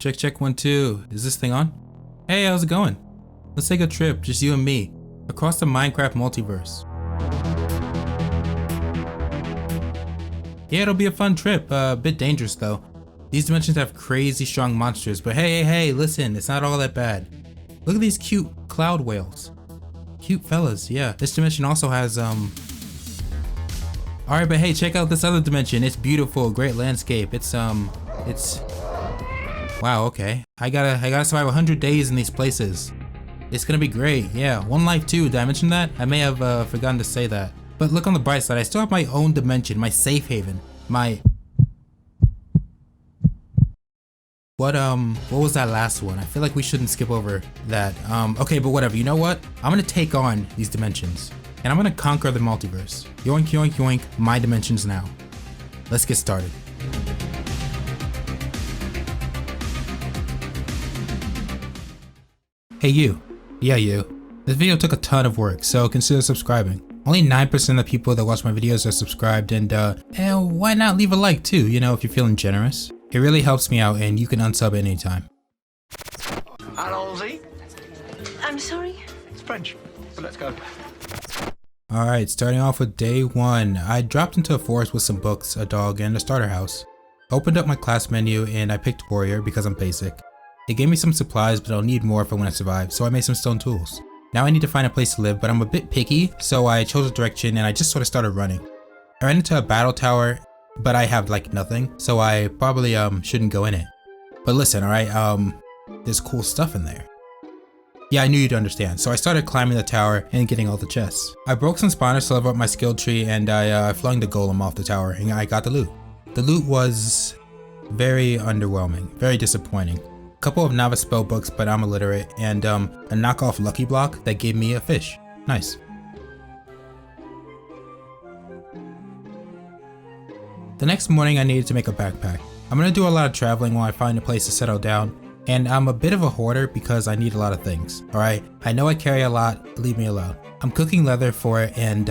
Check, check, 1, 2. Is this thing on? Hey, how's it going? Let's take a trip, just you and me, across the Minecraft multiverse. Yeah, it'll be a fun trip, a bit dangerous though. These dimensions have crazy strong monsters, but hey, listen, it's not all that bad. Look at these cute cloud whales. Cute fellas, yeah. This dimension also has, Alright, but hey, check out this other dimension. It's beautiful, great landscape. It's wow, okay. I gotta survive 100 days in these places. It's gonna be great, yeah. One life too, did I mention that? I may have forgotten to say that. But look on the bright side, I still have my own dimension, my safe haven, my... What was that last one? I feel like we shouldn't skip over that. Okay, but whatever, you know what? I'm gonna take on these dimensions, and I'm gonna conquer the multiverse. Yoink, yoink, yoink, my dimensions now. Let's get started. Hey you. Yeah, you. This video took a ton of work, so consider subscribing. Only 9% of the people that watch my videos are subscribed, and why not leave a like too, you know, if you're feeling generous. It really helps me out, and you can unsub anytime. Allons-y. I'm sorry? It's French, but let's go. Alright, starting off with day 1. I dropped into a forest with some books, a dog, and a starter house. Opened up my class menu, and I picked warrior because I'm basic. It gave me some supplies, but I'll need more for when I survive, so I made some stone tools. Now I need to find a place to live, but I'm a bit picky, so I chose a direction and I just sort of started running. I ran into a battle tower, but I have like nothing, so I probably shouldn't go in it. But listen, alright, there's cool stuff in there. Yeah, I knew you'd understand, so I started climbing the tower and getting all the chests. I broke some spawners to level up my skill tree, and I flung the golem off the tower and I got the loot. The loot was very underwhelming, very disappointing. Couple of novice spell books, but I'm illiterate, and a knockoff lucky block that gave me a fish. Nice. The next morning I needed to make a backpack. I'm gonna do a lot of traveling while I find a place to settle down, and I'm a bit of a hoarder because I need a lot of things, alright? I know I carry a lot, leave me alone. I'm cooking leather for it, and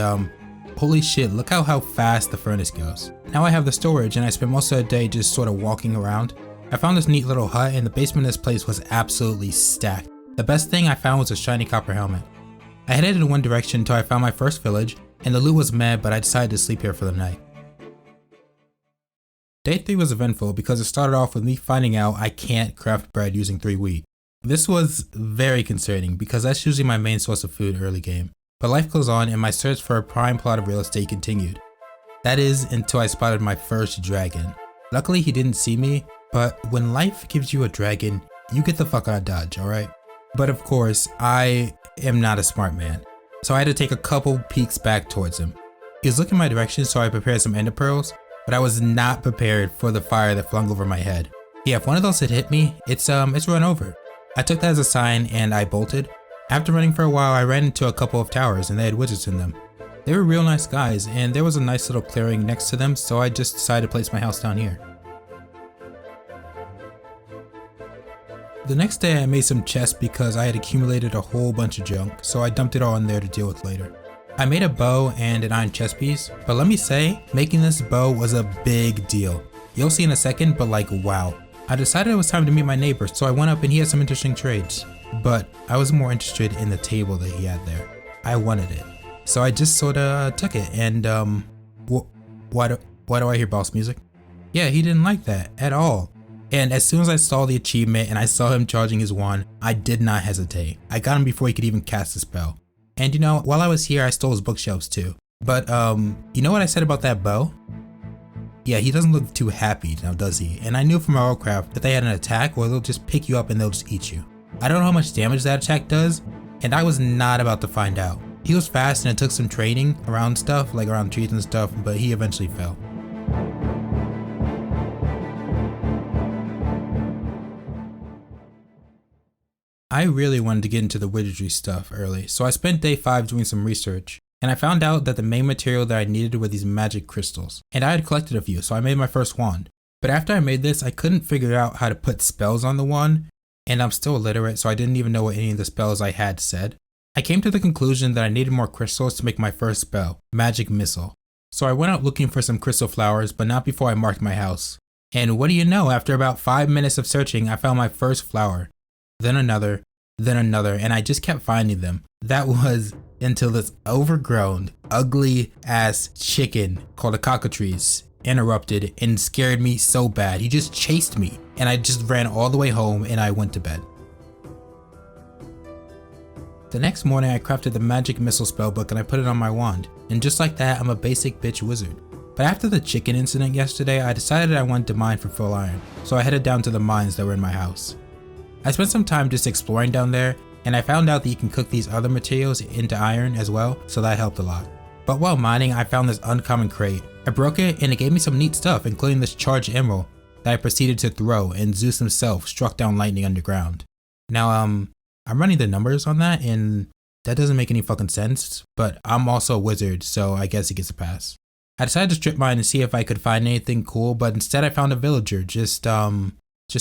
holy shit, look how fast the furnace goes. Now I have the storage, and I spend most of the day just sort of walking around. I found this neat little hut, and the basement of this place was absolutely stacked. The best thing I found was a shiny copper helmet. I headed in one direction until I found my first village, and the loot was mad, but I decided to sleep here for the night. Day 3 was eventful because it started off with me finding out I can't craft bread using 3 wheat. This was very concerning because that's usually my main source of food early game. But life goes on and my search for a prime plot of real estate continued. That is until I spotted my first dragon. Luckily he didn't see me, but when life gives you a dragon, you get the fuck out of Dodge, alright? But of course, I am not a smart man, so I had to take a couple peeks back towards him. He was looking my direction, so I prepared some ender pearls, but I was not prepared for the fire that flung over my head. Yeah, if one of those had hit me, it's run over. I took that as a sign and I bolted. After running for a while, I ran into a couple of towers and they had wizards in them. They were real nice guys, and there was a nice little clearing next to them, so I just decided to place my house down here. The next day I made some chests because I had accumulated a whole bunch of junk, so I dumped it all in there to deal with later. I made a bow and an iron chest piece, but let me say, making this bow was a big deal. You'll see in a second, but like wow. I decided it was time to meet my neighbor, so I went up and he had some interesting trades. But I was more interested in the table that he had there. I wanted it. So I just sorta took it, and why do I hear boss music? Yeah, he didn't like that at all. And as soon as I saw the achievement and I saw him charging his wand, I did not hesitate. I got him before he could even cast the spell. And you know, while I was here, I stole his bookshelves too. But you know what I said about that bow? Yeah, he doesn't look too happy now, does he? And I knew from Roguelike that they had an attack where they'll just pick you up and they'll just eat you. I don't know how much damage that attack does, and I was not about to find out. He was fast and it took some training around stuff, like around trees and stuff, but he eventually fell. I really wanted to get into the wizardry stuff early, so I spent day 5 doing some research, and I found out that the main material that I needed were these magic crystals, and I had collected a few, so I made my first wand. But after I made this, I couldn't figure out how to put spells on the wand, and I'm still illiterate, so I didn't even know what any of the spells I had said. I came to the conclusion that I needed more crystals to make my first spell, Magic Missile. So I went out looking for some crystal flowers, but not before I marked my house. And what do you know, after about 5 minutes of searching, I found my first flower. Then another, and I just kept finding them. That was until this overgrown, ugly ass chicken called a cockatrice interrupted and scared me so bad. He just chased me and I just ran all the way home and I went to bed. The next morning I crafted the magic missile spellbook and I put it on my wand. And just like that, I'm a basic bitch wizard. But after the chicken incident yesterday, I decided I wanted to mine for full iron. So I headed down to the mines that were in my house. I spent some time just exploring down there and I found out that you can cook these other materials into iron as well, so that helped a lot. But while mining, I found this uncommon crate. I broke it and it gave me some neat stuff, including this charged emerald that I proceeded to throw, and Zeus himself struck down lightning underground. Now I'm running the numbers on that and that doesn't make any fucking sense, but I'm also a wizard, so I guess he gets a pass. I decided to strip mine and see if I could find anything cool, but instead I found a villager just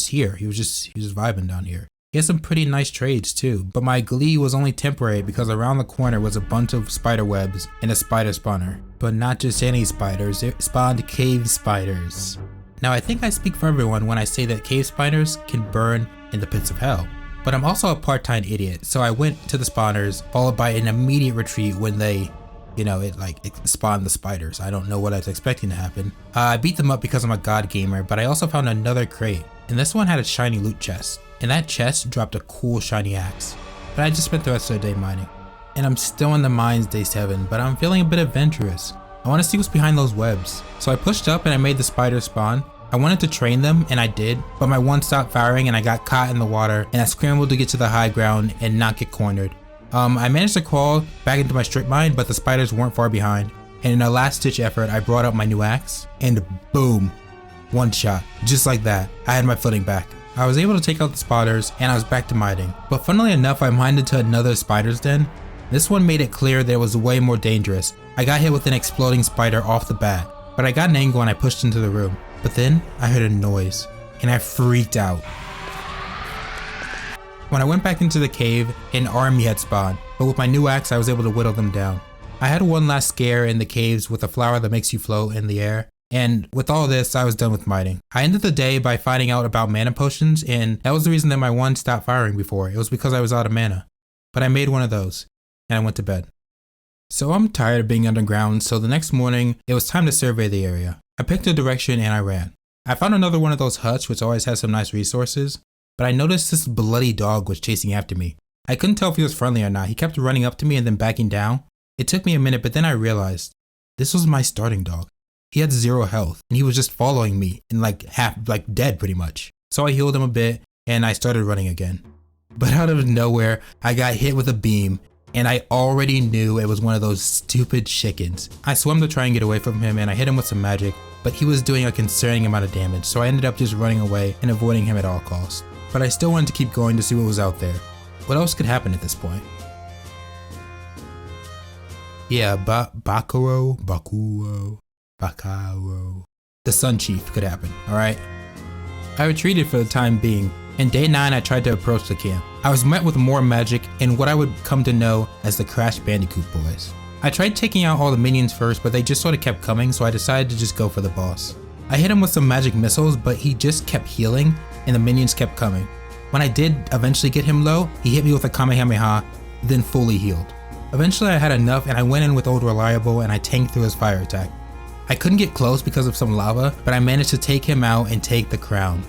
here. He was just vibing down here. He had some pretty nice trades too, but my glee was only temporary because around the corner was a bunch of spider webs and a spider spawner. But not just any spiders, it spawned cave spiders. Now I think I speak for everyone when I say that cave spiders can burn in the pits of hell. But I'm also a part-time idiot, so I went to the spawners, followed by an immediate retreat when they, it spawned the spiders. I don't know what I was expecting to happen. I beat them up because I'm a god gamer, but I also found another crate, and this one had a shiny loot chest. And that chest dropped a cool shiny axe. But I just spent the rest of the day mining. And I'm still in the mines day 7, but I'm feeling a bit adventurous. I want to see what's behind those webs. So I pushed up and I made the spiders spawn. I wanted to train them and I did, but my one stopped firing and I got caught in the water and I scrambled to get to the high ground and not get cornered. I managed to crawl back into my strip mine, but the spiders weren't far behind. And in a last ditch effort, I brought up my new axe and boom, one shot, just like that. I had my footing back. I was able to take out the spiders and I was back to mining. But funnily enough, I mined into another spider's den. This one made it clear that it was way more dangerous. I got hit with an exploding spider off the bat, but I got an angle and I pushed into the room. But then I heard a noise and I freaked out. When I went back into the cave, an army had spawned, but with my new axe I was able to whittle them down. I had one last scare in the caves with a flower that makes you float in the air. And with all this, I was done with mining. I ended the day by finding out about mana potions, and that was the reason that my one stopped firing before. It was because I was out of mana. But I made one of those, and I went to bed. So I'm tired of being underground, so the next morning, it was time to survey the area. I picked a direction and I ran. I found another one of those huts, which always has some nice resources, but I noticed this bloody dog was chasing after me. I couldn't tell if he was friendly or not. He kept running up to me and then backing down. It took me a minute, but then I realized this was my starting dog. He had 0 health and he was just following me and half dead pretty much. So I healed him a bit and I started running again. But out of nowhere, I got hit with a beam and I already knew it was one of those stupid chickens. I swam to try and get away from him and I hit him with some magic, but he was doing a concerning amount of damage, so I ended up just running away and avoiding him at all costs. But I still wanted to keep going to see what was out there. What else could happen at this point? Yeah, Bakuro. The Sun Chief could happen, alright? I retreated for the time being. In day 9 I tried to approach the camp. I was met with more magic and what I would come to know as the Crash Bandicoot boys. I tried taking out all the minions first, but they just sort of kept coming, so I decided to just go for the boss. I hit him with some magic missiles, but he just kept healing and the minions kept coming. When I did eventually get him low, he hit me with a Kamehameha, then fully healed. Eventually I had enough and I went in with Old Reliable and I tanked through his fire attack. I couldn't get close because of some lava, but I managed to take him out and take the crown.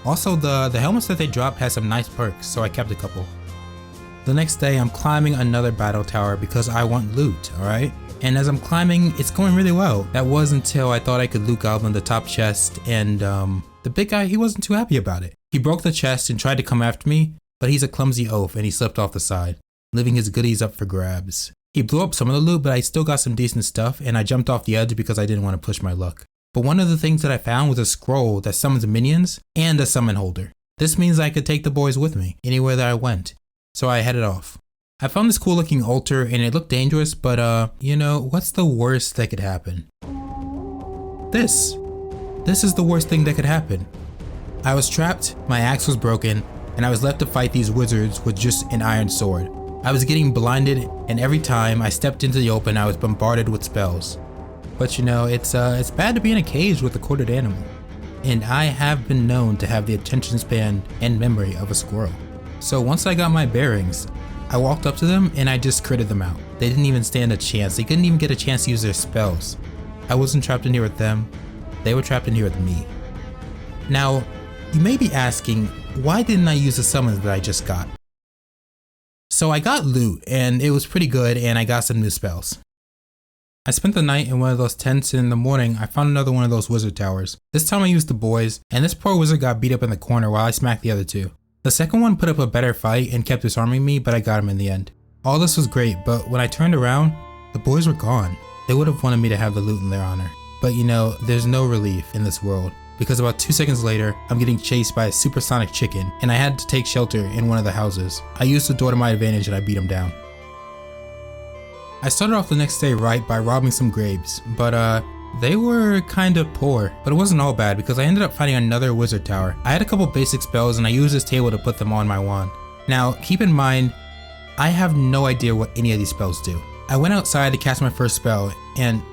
Also, the helmets that they drop had some nice perks, so I kept a couple. The next day, I'm climbing another battle tower because I want loot, alright? And as I'm climbing, it's going really well. That was until I thought I could loot Goblin the top chest, and the big guy, he wasn't too happy about it. He broke the chest and tried to come after me, but he's a clumsy oaf and he slipped off the side, leaving his goodies up for grabs. He blew up some of the loot, but I still got some decent stuff, and I jumped off the edge because I didn't want to push my luck. But one of the things that I found was a scroll that summons minions and a summon holder. This means I could take the boys with me anywhere that I went, so I headed off. I found this cool looking altar and it looked dangerous, but what's the worst that could happen? This is the worst thing that could happen. I was trapped, my axe was broken, and I was left to fight these wizards with just an iron sword. I was getting blinded, and every time I stepped into the open, I was bombarded with spells. But you know, it's bad to be in a cage with a quartered animal. And I have been known to have the attention span and memory of a squirrel. So once I got my bearings, I walked up to them and I just critted them out. They didn't even stand a chance. They couldn't even get a chance to use their spells. I wasn't trapped in here with them. They were trapped in here with me. Now, you may be asking, why didn't I use the summons that I just got? So I got loot and it was pretty good and I got some new spells. I spent the night in one of those tents and in the morning I found another one of those wizard towers. This time I used the boys and this poor wizard got beat up in the corner while I smacked the other two. The second one put up a better fight and kept disarming me, but I got him in the end. All this was great, but when I turned around, the boys were gone. They would have wanted me to have the loot in their honor. But you know, there's no relief in this world, because about 2 seconds later, I'm getting chased by a supersonic chicken, and I had to take shelter in one of the houses. I used the door to my advantage and I beat him down. I started off the next day right by robbing some graves, but they were kinda poor, but it wasn't all bad because I ended up finding another wizard tower. I had a couple basic spells and I used this table to put them on my wand. Now, keep in mind, I have no idea what any of these spells do. I went outside to cast my first spell and...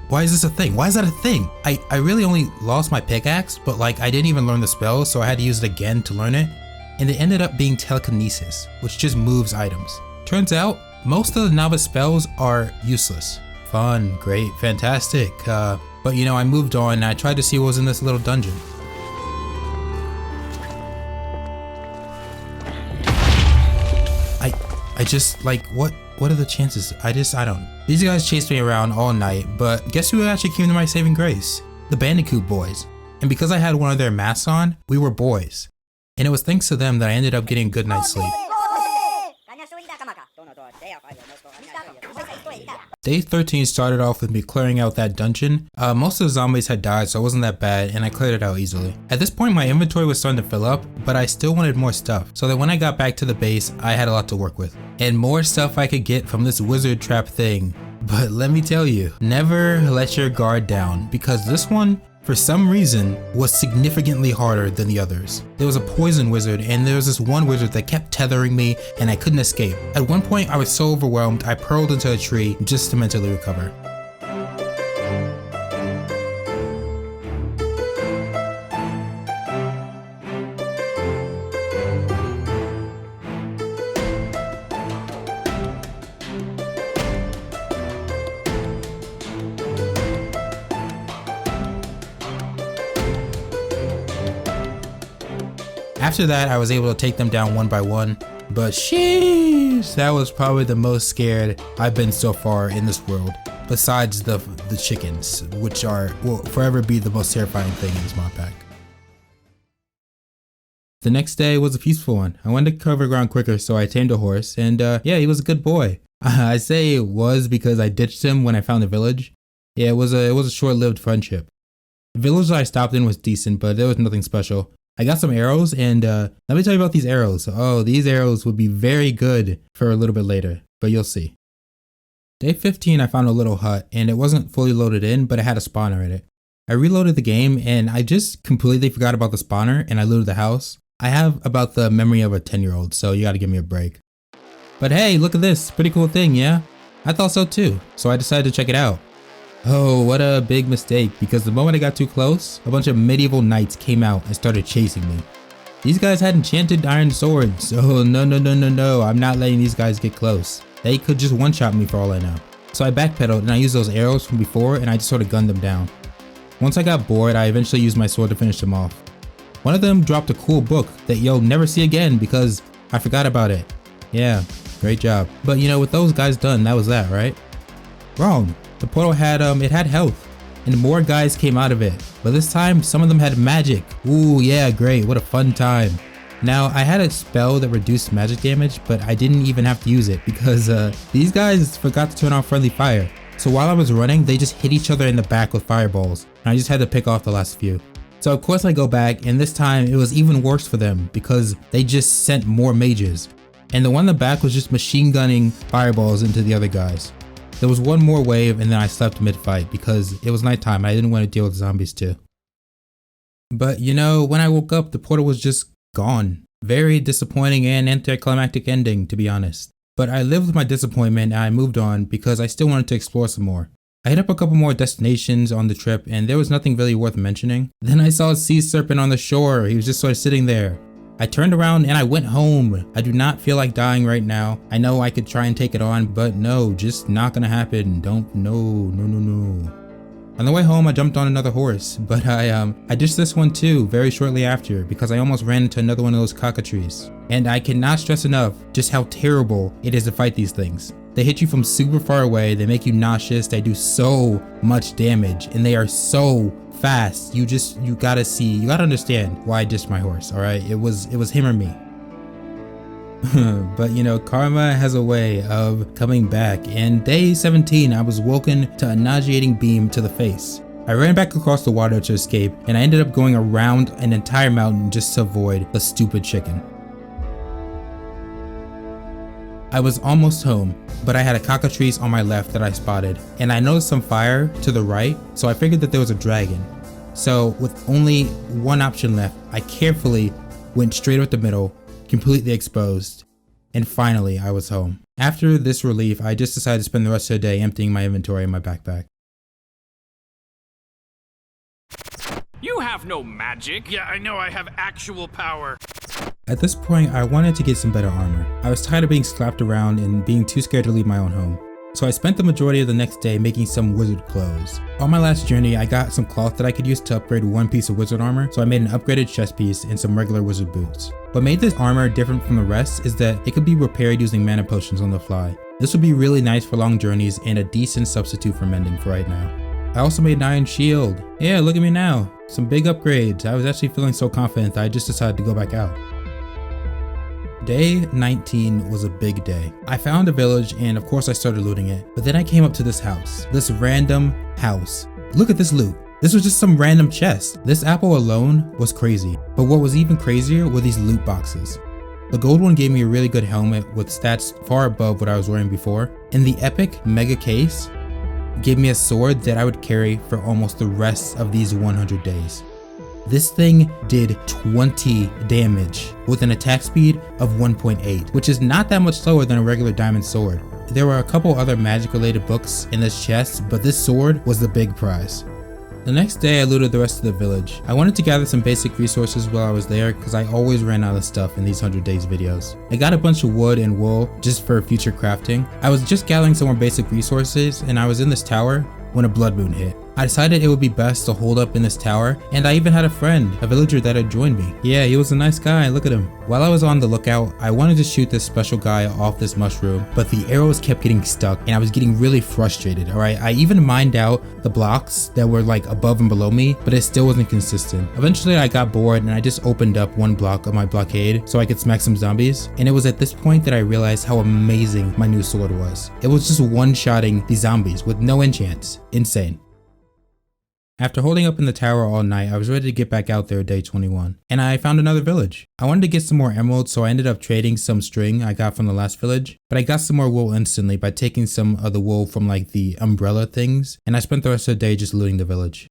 Why is this a thing? Why is that a thing? I really only lost my pickaxe, but like I didn't even learn the spell, so I had to use it again to learn it. And it ended up being telekinesis, which just moves items. Turns out, most of the novice spells are useless. Fun, great, fantastic, but you know, I moved on and I tried to see what was in this little dungeon. I just, like, what are the chances? I don't. These guys chased me around all night, but guess who actually came to my saving grace? The Bandicoot boys. And because I had one of their masks on, we were boys. And it was thanks to them that I ended up getting a good night's sleep. Day 13 started off with me clearing out that dungeon. Most of the zombies had died, so it wasn't that bad, and I cleared it out easily. At this point, my inventory was starting to fill up, but I still wanted more stuff, so that when I got back to the base, I had a lot to work with. And more stuff I could get from this wizard trap thing. But let me tell you, never let your guard down, because this one, for some reason, was significantly harder than the others. There was a poison wizard and there was this one wizard that kept tethering me and I couldn't escape. At one point I was so overwhelmed I pearled into a tree just to mentally recover. After that, I was able to take them down one by one, but sheesh, that was probably the most scared I've been so far in this world, besides the chickens, which will forever be the most terrifying thing in this mod pack. The next day was a peaceful one. I wanted to cover ground quicker, so I tamed a horse, and yeah, he was a good boy. I say it was because I ditched him when I found the village. Yeah, it was a short-lived friendship. The village that I stopped in was decent, but there was nothing special. I got some arrows and let me tell you about these arrows. Oh, these arrows would be very good for a little bit later, but you'll see. Day 15 I found a little hut and it wasn't fully loaded in, but it had a spawner in it. I reloaded the game and I just completely forgot about the spawner and I looted the house. I have about the memory of a 10-year-old, so you gotta give me a break. But hey, look at this, pretty cool thing, yeah? I thought so too, so I decided to check it out. Oh, what a big mistake, because the moment I got too close, a bunch of medieval knights came out and started chasing me. These guys had enchanted iron swords. Oh, no, I'm not letting these guys get close. They could just one-shot me for all I know. So I backpedaled and I used those arrows from before and I just sort of gunned them down. Once I got bored, I eventually used my sword to finish them off. One of them dropped a cool book that you'll never see again because I forgot about it. Yeah, great job. But you know, with those guys done, that was that, right? Wrong. The portal had, it had health, and more guys came out of it, but this time some of them had magic. Ooh, yeah, great, what a fun time. Now, I had a spell that reduced magic damage, but I didn't even have to use it because these guys forgot to turn off friendly fire. So while I was running, they just hit each other in the back with fireballs, and I just had to pick off the last few. So of course I go back, and this time it was even worse for them because they just sent more mages. And the one in the back was just machine gunning fireballs into the other guys. There was one more wave and then I slept mid-fight because it was nighttime and I didn't want to deal with zombies too. But you know, when I woke up, the portal was just gone. Very disappointing and anticlimactic ending, to be honest. But I lived with my disappointment and I moved on because I still wanted to explore some more. I hit up a couple more destinations on the trip and there was nothing really worth mentioning. Then I saw a sea serpent on the shore. He was just sort of sitting there. I turned around and I went home. I do not feel like dying right now. I know I could try and take it on, but no, just not gonna happen. No. On the way home, I jumped on another horse, but I ditched this one too very shortly after because I almost ran into another one of those cockatrices. And I cannot stress enough just how terrible it is to fight these things. They hit you from super far away, they make you nauseous, they do so much damage, and they are so fast. You gotta understand why I ditched my horse, alright? It was him or me. But you know, karma has a way of coming back, and day 17 I was woken to a nauseating beam to the face. I ran back across the water to escape, and I ended up going around an entire mountain just to avoid the stupid chicken. I was almost home, but I had a cockatrice on my left that I spotted, and I noticed some fire to the right, so I figured that there was a dragon. So with only one option left, I carefully went straight up the middle, completely exposed, and finally I was home. After this relief, I just decided to spend the rest of the day emptying my inventory in my backpack. You have no magic. Yeah, I know I have actual power. At this point, I wanted to get some better armor. I was tired of being slapped around and being too scared to leave my own home. So I spent the majority of the next day making some wizard clothes. On my last journey, I got some cloth that I could use to upgrade one piece of wizard armor, so I made an upgraded chest piece and some regular wizard boots. What made this armor different from the rest is that it could be repaired using mana potions on the fly. This would be really nice for long journeys and a decent substitute for mending for right now. I also made an iron shield. Yeah, look at me now. Some big upgrades. I was actually feeling so confident that I just decided to go back out. Day 19 was a big day. I found a village and of course I started looting it, but then I came up to this house. This random house. Look at this loot. This was just some random chest. This apple alone was crazy, but what was even crazier were these loot boxes. The gold one gave me a really good helmet with stats far above what I was wearing before, and the epic mega case gave me a sword that I would carry for almost the rest of these 100 days. This thing did 20 damage with an attack speed of 1.8, which is not that much slower than a regular diamond sword. There were a couple other magic related books in this chest, but this sword was the big prize. The next day I looted the rest of the village. I wanted to gather some basic resources while I was there because I always ran out of stuff in these 100 days videos. I got a bunch of wood and wool just for future crafting. I was just gathering some more basic resources and I was in this tower when a blood moon hit. I decided it would be best to hold up in this tower, and I even had a friend, a villager that had joined me. Yeah, he was a nice guy, look at him. While I was on the lookout, I wanted to shoot this special guy off this mushroom, but the arrows kept getting stuck and I was getting really frustrated, alright? I even mined out the blocks that were like above and below me, but it still wasn't consistent. Eventually I got bored and I just opened up one block of my blockade so I could smack some zombies, and it was at this point that I realized how amazing my new sword was. It was just one-shotting these zombies with no enchants. Insane. After holding up in the tower all night, I was ready to get back out there day 21, and I found another village. I wanted to get some more emeralds, so I ended up trading some string I got from the last village, but I got some more wool instantly by taking some of the wool from like the umbrella things, and I spent the rest of the day just looting the village.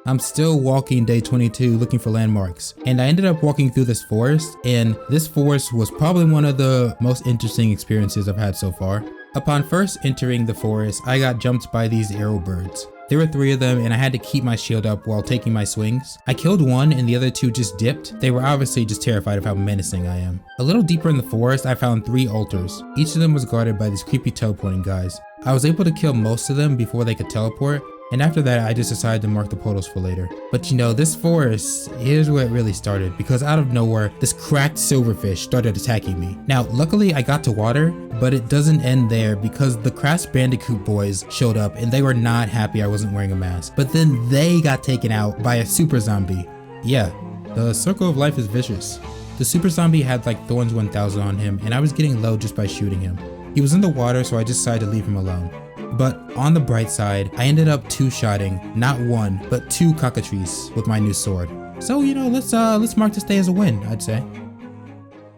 I'm still walking day 22 looking for landmarks, and I ended up walking through this forest, and this forest was probably one of the most interesting experiences I've had so far. Upon first entering the forest, I got jumped by these arrow birds. There were 3 of them and I had to keep my shield up while taking my swings. I killed one and the other 2 just dipped. They were obviously just terrified of how menacing I am. A little deeper in the forest, I found 3 altars. Each of them was guarded by these creepy teleporting guys. I was able to kill most of them before they could teleport, and after that I just decided to mark the portals for later. But you know, this forest, here's where it really started, because out of nowhere, this cracked silverfish started attacking me. Now, luckily I got to water, but it doesn't end there because the Crash Bandicoot boys showed up and they were not happy I wasn't wearing a mask. But then they got taken out by a super zombie. Yeah, the circle of life is vicious. The super zombie had like Thorns 1000 on him and I was getting low just by shooting him. He was in the water, so I just decided to leave him alone. But on the bright side, I ended up 2-shotting, not 1, but 2 cockatrices with my new sword. So, you know, let's mark this day as a win, I'd say.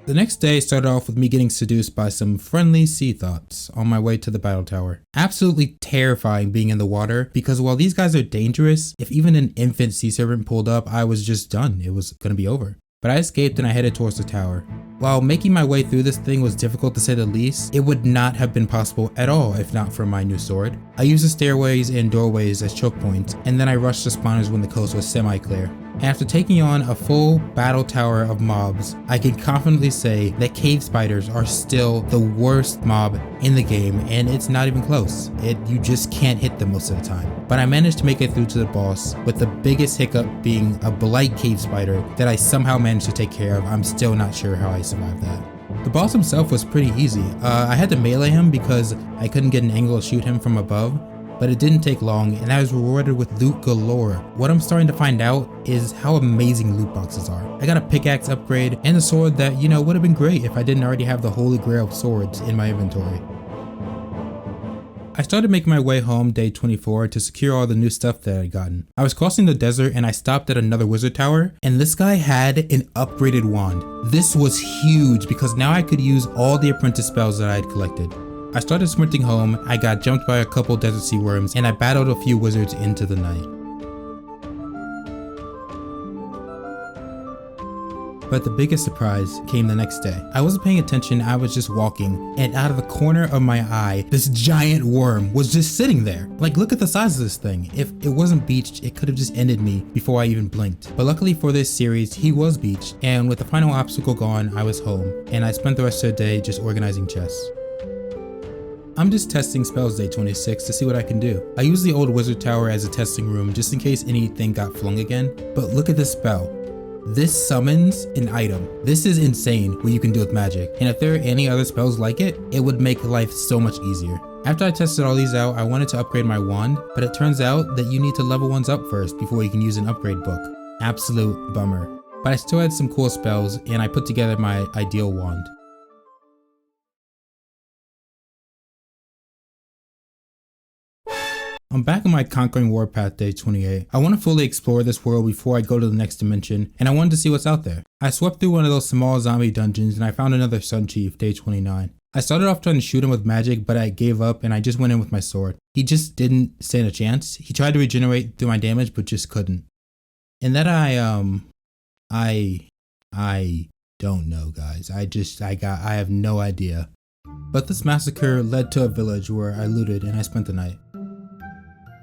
The next day started off with me getting seduced by some friendly sea thoughts on my way to the battle tower. Absolutely terrifying being in the water, because while these guys are dangerous, if even an infant sea serpent pulled up, I was just done. It was gonna be over. but I escaped and I headed towards the tower. While making my way through this thing was difficult to say the least, it would not have been possible at all if not for my new sword. I used the stairways and doorways as choke points, and then I rushed the spawners when the coast was semi-clear. And after taking on a full battle tower of mobs, I can confidently say that cave spiders are still the worst mob in the game, and it's not even close. You just can't hit them most of the time. But I managed to make it through to the boss, with the biggest hiccup being a blight cave spider that I somehow managed to take care of. I'm still not sure how I survived that. The boss himself was pretty easy. I had to melee him because I couldn't get an angle to shoot him from above, but it didn't take long and I was rewarded with loot galore. What I'm starting to find out is how amazing loot boxes are. I got a pickaxe upgrade and a sword that, you know, would have been great if I didn't already have the holy grail of swords in my inventory. I started making my way home day 24 to secure all the new stuff that I'd gotten. I was crossing the desert and I stopped at another wizard tower, and this guy had an upgraded wand. This was huge because now I could use all the apprentice spells that I had collected. I started sprinting home, I got jumped by a couple desert sea worms, and I battled a few wizards into the night. But the biggest surprise came the next day. I wasn't paying attention, I was just walking, and out of the corner of my eye, this giant worm was just sitting there. Like, look at the size of this thing. If it wasn't beached, it could have just ended me before I even blinked. But luckily for this series, he was beached, and with the final obstacle gone, I was home, and I spent the rest of the day just organizing chests. I'm just testing spells day 26 to see what I can do. I use the old wizard tower as a testing room just in case anything got flung again, but look at this spell. This summons an item. This is insane what you can do with magic, and if there are any other spells like it, it would make life so much easier. After I tested all these out, I wanted to upgrade my wand, but it turns out that you need to level ones up first before you can use an upgrade book. Absolute bummer. But I still had some cool spells, and I put together my ideal wand. I'm back on my Conquering Warpath day 28. I want to fully explore this world before I go to the next dimension, and I wanted to see what's out there. I swept through one of those small zombie dungeons and I found another Sun Chief day 29. I started off trying to shoot him with magic, but I gave up and I just went in with my sword. He just didn't stand a chance. He tried to regenerate through my damage but just couldn't. And that I don't know, guys. I have no idea. But this massacre led to a village where I looted and I spent the night.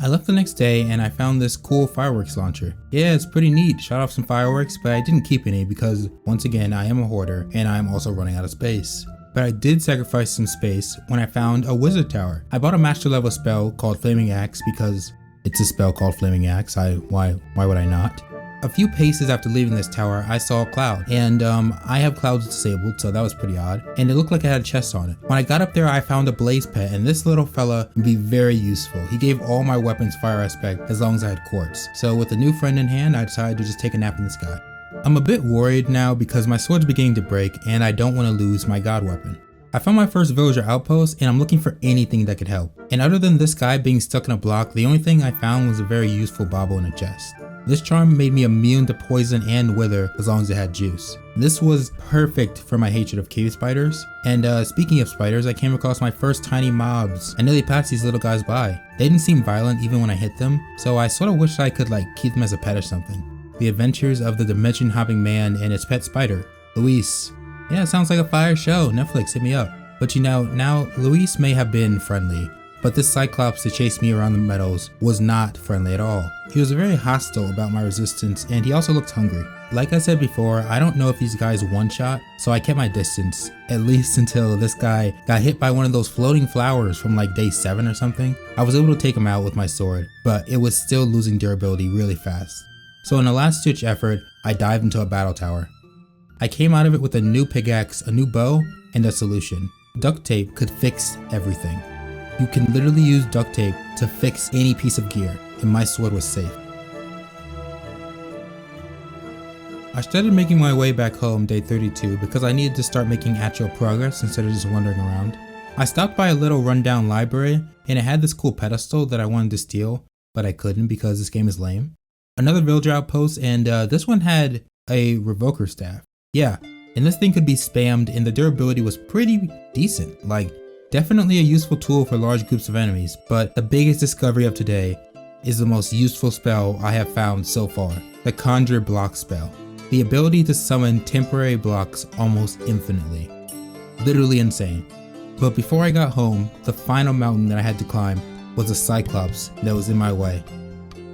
I left the next day and I found this cool fireworks launcher. Yeah, it's pretty neat, shot off some fireworks, but I didn't keep any because, once again, I am a hoarder and I'm also running out of space. But I did sacrifice some space when I found a wizard tower. I bought a master level spell called Flaming Axe because it's a spell called Flaming Axe. Why would I not? A few paces after leaving this tower, I saw a cloud, and I have clouds disabled, so that was pretty odd, and it looked like it had a chest on it. When I got up there, I found a blaze pet, and this little fella would be very useful. He gave all my weapons fire aspect as long as I had quartz. So with a new friend in hand, I decided to just take a nap in the sky. I'm a bit worried now because my sword's beginning to break, and I don't want to lose my god weapon. I found my first villager outpost and I'm looking for anything that could help. And other than this guy being stuck in a block, the only thing I found was a very useful bauble in a chest. This charm made me immune to poison and wither as long as it had juice. This was perfect for my hatred of cave spiders. And speaking of spiders, I came across my first tiny mobs. I nearly passed these little guys by. They didn't seem violent even when I hit them, so I sort of wish I could keep them as a pet or something. The Adventures of the Dimension Hopping Man and his pet spider, Luis. Yeah, it sounds like a fire show. Netflix, hit me up. But you know, now Luis may have been friendly, but this Cyclops that chased me around the meadows was not friendly at all. He was very hostile about my resistance, and he also looked hungry. Like I said before, I don't know if these guys one-shot, so I kept my distance, at least until this guy got hit by one of those floating flowers from day 7 or something. I was able to take him out with my sword, but it was still losing durability really fast. So in a last-ditch effort, I dived into a battle tower. I came out of it with a new pickaxe, a new bow, and a solution. Duct tape could fix everything. You can literally use duct tape to fix any piece of gear, and my sword was safe. I started making my way back home day 32 because I needed to start making actual progress instead of just wandering around. I stopped by a little rundown library, and it had this cool pedestal that I wanted to steal, but I couldn't because this game is lame. Another villager outpost, and this one had a revoker staff. Yeah, and this thing could be spammed and the durability was pretty decent. Definitely a useful tool for large groups of enemies, but the biggest discovery of today is the most useful spell I have found so far, the Conjure Block spell. The ability to summon temporary blocks almost infinitely. Literally insane. But before I got home, the final mountain that I had to climb was a Cyclops that was in my way.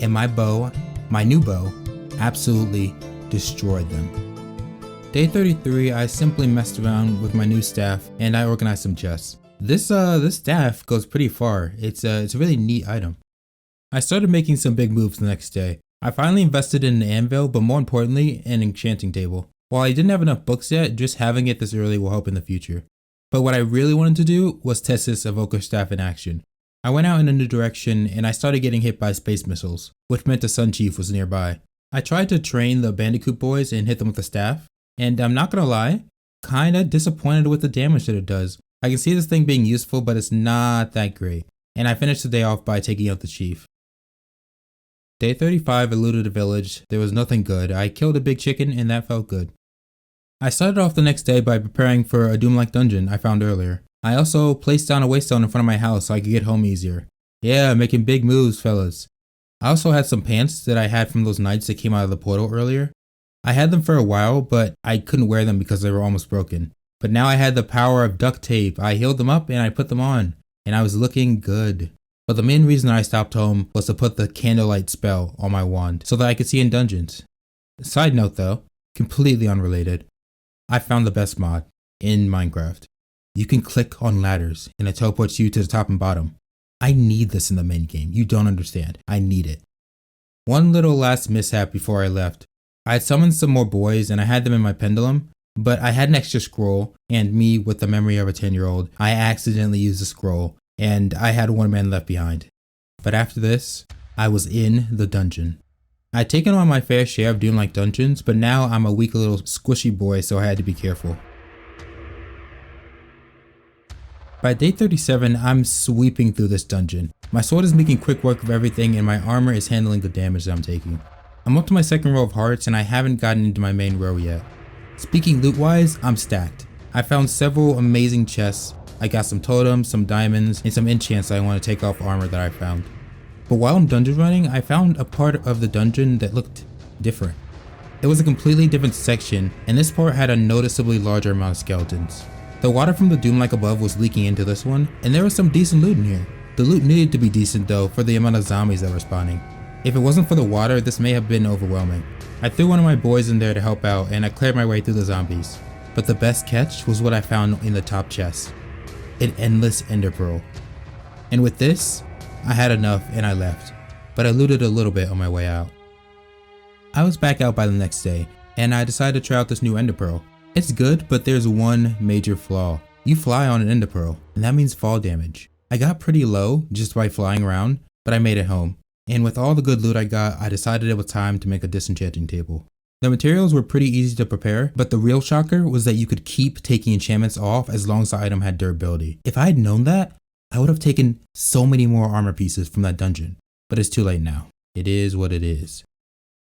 And my bow, my new bow, absolutely destroyed them. Day 33, I simply messed around with my new staff and I organized some chests. This staff goes pretty far. It's a really neat item. I started making some big moves the next day. I finally invested in an anvil, but more importantly, an enchanting table. While I didn't have enough books yet, just having it this early will help in the future. But what I really wanted to do was test this evoker staff in action. I went out in a new direction and I started getting hit by space missiles, which meant the Sun Chief was nearby. I tried to train the Bandicoot boys and hit them with the staff, and I'm not gonna lie, kinda disappointed with the damage that it does. I can see this thing being useful, but it's not that great. And I finished the day off by taking out the chief. Day 35, I looted a village. There was nothing good. I killed a big chicken and that felt good. I started off the next day by preparing for a Doom-like dungeon I found earlier. I also placed down a waystone in front of my house so I could get home easier. Yeah, making big moves, fellas. I also had some pants that I had from those knights that came out of the portal earlier. I had them for a while, but I couldn't wear them because they were almost broken. But now I had the power of duct tape. I healed them up and I put them on, and I was looking good. But the main reason I stopped home was to put the candlelight spell on my wand so that I could see in dungeons. Side note though, completely unrelated, I found the best mod in Minecraft. You can click on ladders and it teleports you to the top and bottom. I need this in the main game. You don't understand. I need it. One little last mishap before I left. I had summoned some more boys and I had them in my pendulum, but I had an extra scroll, and me with the memory of a 10-year-old, I accidentally used the scroll and I had one man left behind. But after this, I was in the dungeon. I'd taken on my fair share of Doom-like dungeons, but now I'm a weak little squishy boy, so I had to be careful. By day 37, I'm sweeping through this dungeon. My sword is making quick work of everything and my armor is handling the damage that I'm taking. I'm up to my second row of hearts and I haven't gotten into my main row yet. Speaking loot wise, I'm stacked. I found several amazing chests. I got some totems, some diamonds, and some enchants I want to take off armor that I found. But while I'm dungeon running, I found a part of the dungeon that looked different. It was a completely different section, and this part had a noticeably larger amount of skeletons. The water from the Doom-like above was leaking into this one, and there was some decent loot in here. The loot needed to be decent though for the amount of zombies that were spawning. If it wasn't for the water, this may have been overwhelming. I threw one of my boys in there to help out and I cleared my way through the zombies. But the best catch was what I found in the top chest. An endless ender pearl. And with this, I had enough and I left, but I looted a little bit on my way out. I was back out by the next day and I decided to try out this new ender pearl. It's good, but there's one major flaw. You fly on an ender pearl and that means fall damage. I got pretty low just by flying around, but I made it home. And with all the good loot I got, I decided it was time to make a disenchanting table. The materials were pretty easy to prepare, but the real shocker was that you could keep taking enchantments off as long as the item had durability. If I had known that, I would have taken so many more armor pieces from that dungeon, but it's too late now. It is what it is.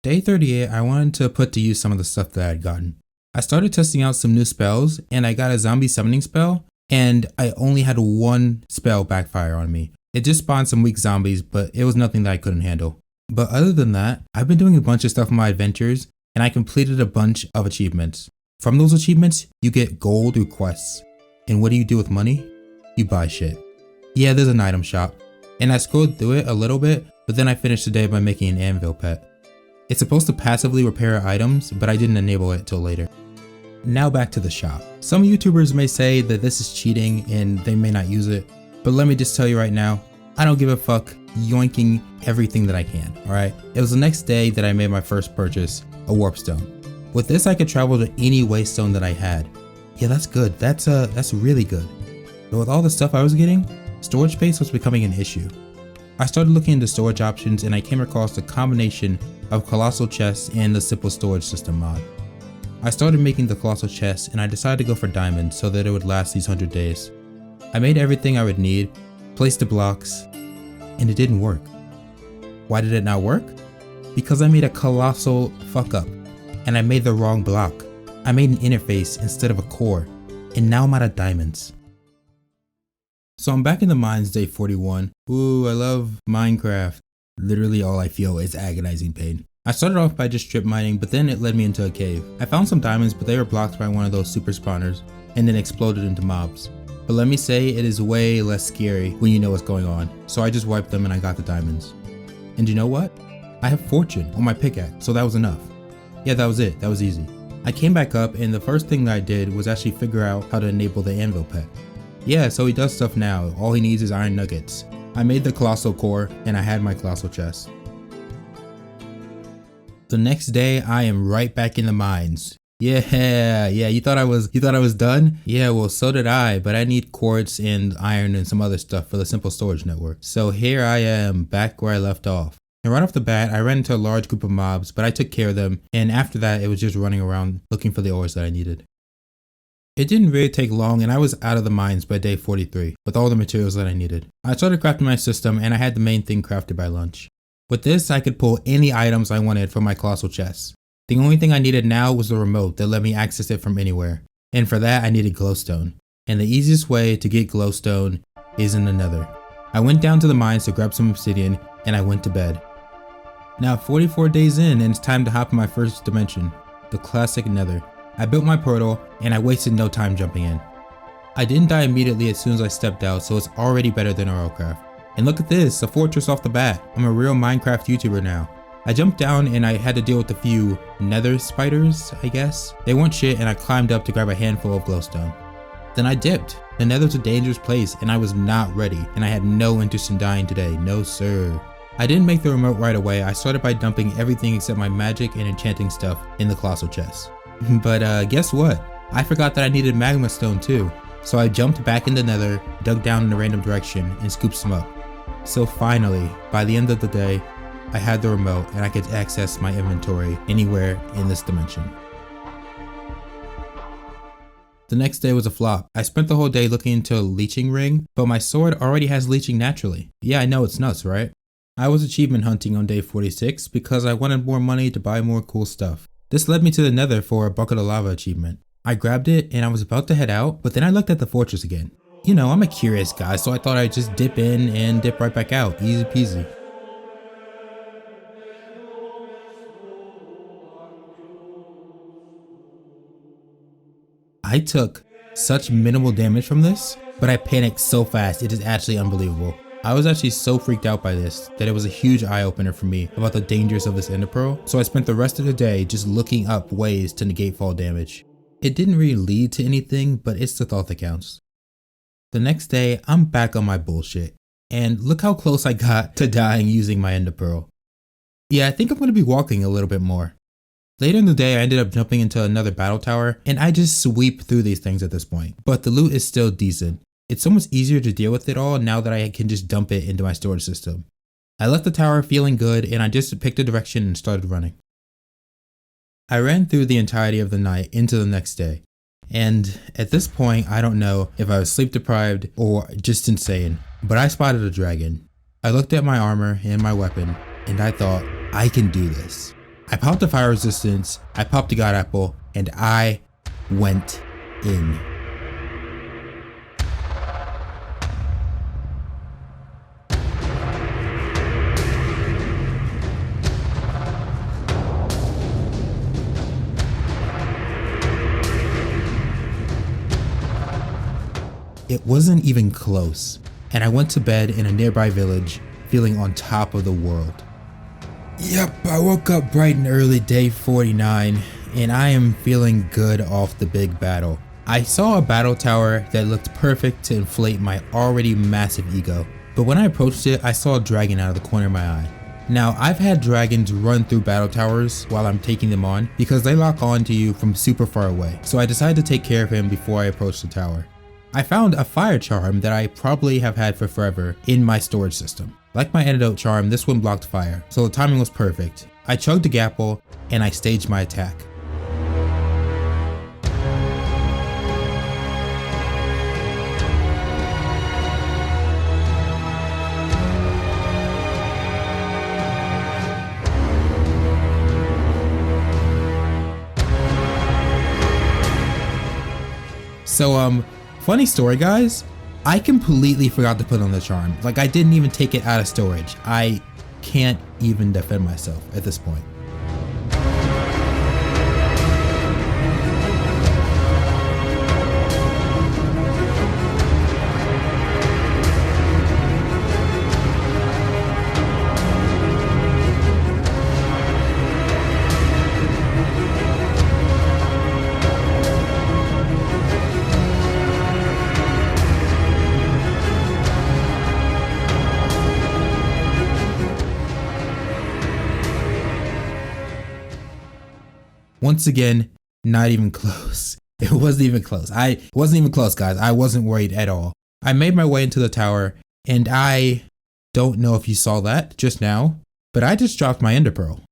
Day 38, I wanted to put to use some of the stuff that I had gotten. I started testing out some new spells and I got a zombie summoning spell, and I only had one spell backfire on me. It just spawned some weak zombies, but it was nothing that I couldn't handle. But other than that, I've been doing a bunch of stuff in my adventures and I completed a bunch of achievements. From those achievements, you get gold through quests. And what do you do with money? You buy shit. Yeah, there's an item shop. And I scrolled through it a little bit, but then I finished the day by making an anvil pet. It's supposed to passively repair items, but I didn't enable it till later. Now back to the shop. Some YouTubers may say that this is cheating and they may not use it, but let me just tell you right now, I don't give a fuck yoinking everything that I can, alright? It was the next day that I made my first purchase, a warp stone. With this I could travel to any waystone that I had. Yeah, that's good, that's really good. But with all the stuff I was getting, storage space was becoming an issue. I started looking into storage options and I came across the combination of colossal chests and the simple storage system mod. I started making the colossal chest and I decided to go for diamonds so that it would last these 100 days. I made everything I would need, placed the blocks, and it didn't work. Why did it not work? Because I made a colossal fuck up and I made the wrong block. I made an interface instead of a core, and now I'm out of diamonds. So I'm back in the mines day 41. Ooh, I love Minecraft. Literally all I feel is agonizing pain. I started off by just strip mining, but then it led me into a cave. I found some diamonds, but they were blocked by one of those super spawners and then exploded into mobs. But let me say, it is way less scary when you know what's going on. So I just wiped them and I got the diamonds. And you know what? I have fortune on my pickaxe, so that was enough. Yeah, that was it. That was easy. I came back up and the first thing that I did was actually figure out how to enable the anvil pet. Yeah, so he does stuff now. All he needs is iron nuggets. I made the colossal core and I had my colossal chest. The next day, I am right back in the mines. Yeah, you thought I was done? Yeah, well, so did I, but I need quartz and iron and some other stuff for the simple storage network. So here I am, back where I left off. And right off the bat, I ran into a large group of mobs, but I took care of them, and after that, it was just running around looking for the ores that I needed. It didn't really take long, and I was out of the mines by day 43, with all the materials that I needed. I started crafting my system, and I had the main thing crafted by lunch. With this, I could pull any items I wanted from my colossal chest. The only thing I needed now was the remote that let me access it from anywhere. And for that, I needed glowstone. And the easiest way to get glowstone is in the nether. I went down to the mines to grab some obsidian, and I went to bed. Now 44 days in, and it's time to hop in my first dimension, the classic nether. I built my portal, and I wasted no time jumping in. I didn't die immediately as soon as I stepped out, so it's already better than R.A.D. And look at this, a fortress off the bat. I'm a real Minecraft YouTuber now. I jumped down and I had to deal with a few nether spiders, I guess. They weren't shit and I climbed up to grab a handful of glowstone. Then I dipped. The nether's a dangerous place and I was not ready and I had no interest in dying today, no sir. I didn't make the remote right away. I started by dumping everything except my magic and enchanting stuff in the colossal chest. But guess what? I forgot that I needed magma stone too. So I jumped back in the nether, dug down in a random direction and scooped some up. So finally, by the end of the day, I had the remote and I could access my inventory anywhere in this dimension. The next day was a flop. I spent the whole day looking into a leeching ring, but my sword already has leeching naturally. Yeah, I know it's nuts, right? I was achievement hunting on day 46 because I wanted more money to buy more cool stuff. This led me to the nether for a bucket of lava achievement. I grabbed it and I was about to head out, but then I looked at the fortress again. You know, I'm a curious guy, so I thought I'd just dip in and dip right back out. Easy peasy. I took such minimal damage from this, but I panicked so fast, it is actually unbelievable. I was actually so freaked out by this that it was a huge eye-opener for me about the dangers of this ender pearl, so I spent the rest of the day just looking up ways to negate fall damage. It didn't really lead to anything, but it's the thought that counts. The next day, I'm back on my bullshit, and look how close I got to dying using my ender pearl. Yeah, I think I'm going to be walking a little bit more. Later in the day, I ended up jumping into another battle tower, and I just sweep through these things at this point, but the loot is still decent. It's so much easier to deal with it all now that I can just dump it into my storage system. I left the tower feeling good, and I just picked a direction and started running. I ran through the entirety of the night into the next day. And at this point, I don't know if I was sleep deprived or just insane, but I spotted a dragon. I looked at my armor and my weapon, and I thought, I can do this. I popped the fire resistance, I popped the god apple, and I went in. It wasn't even close, and I went to bed in a nearby village, feeling on top of the world. Yep, I woke up bright and early day 49, and I am feeling good off the big battle. I saw a battle tower that looked perfect to inflate my already massive ego, but when I approached it, I saw a dragon out of the corner of my eye. Now, I've had dragons run through battle towers while I'm taking them on because they lock on to you from super far away, so I decided to take care of him before I approached the tower. I found a fire charm that I probably have had for forever in my storage system. Like my antidote charm, this one blocked fire, so the timing was perfect. I chugged a gapple and I staged my attack. So funny story guys, I completely forgot to put on the charm. Like I didn't even take it out of storage. I can't even defend myself at this point. Once again, not even close. It wasn't even close. I wasn't even close, guys. I wasn't worried at all. I made my way into the tower, and I don't know if you saw that just now, but I just dropped my ender pearl.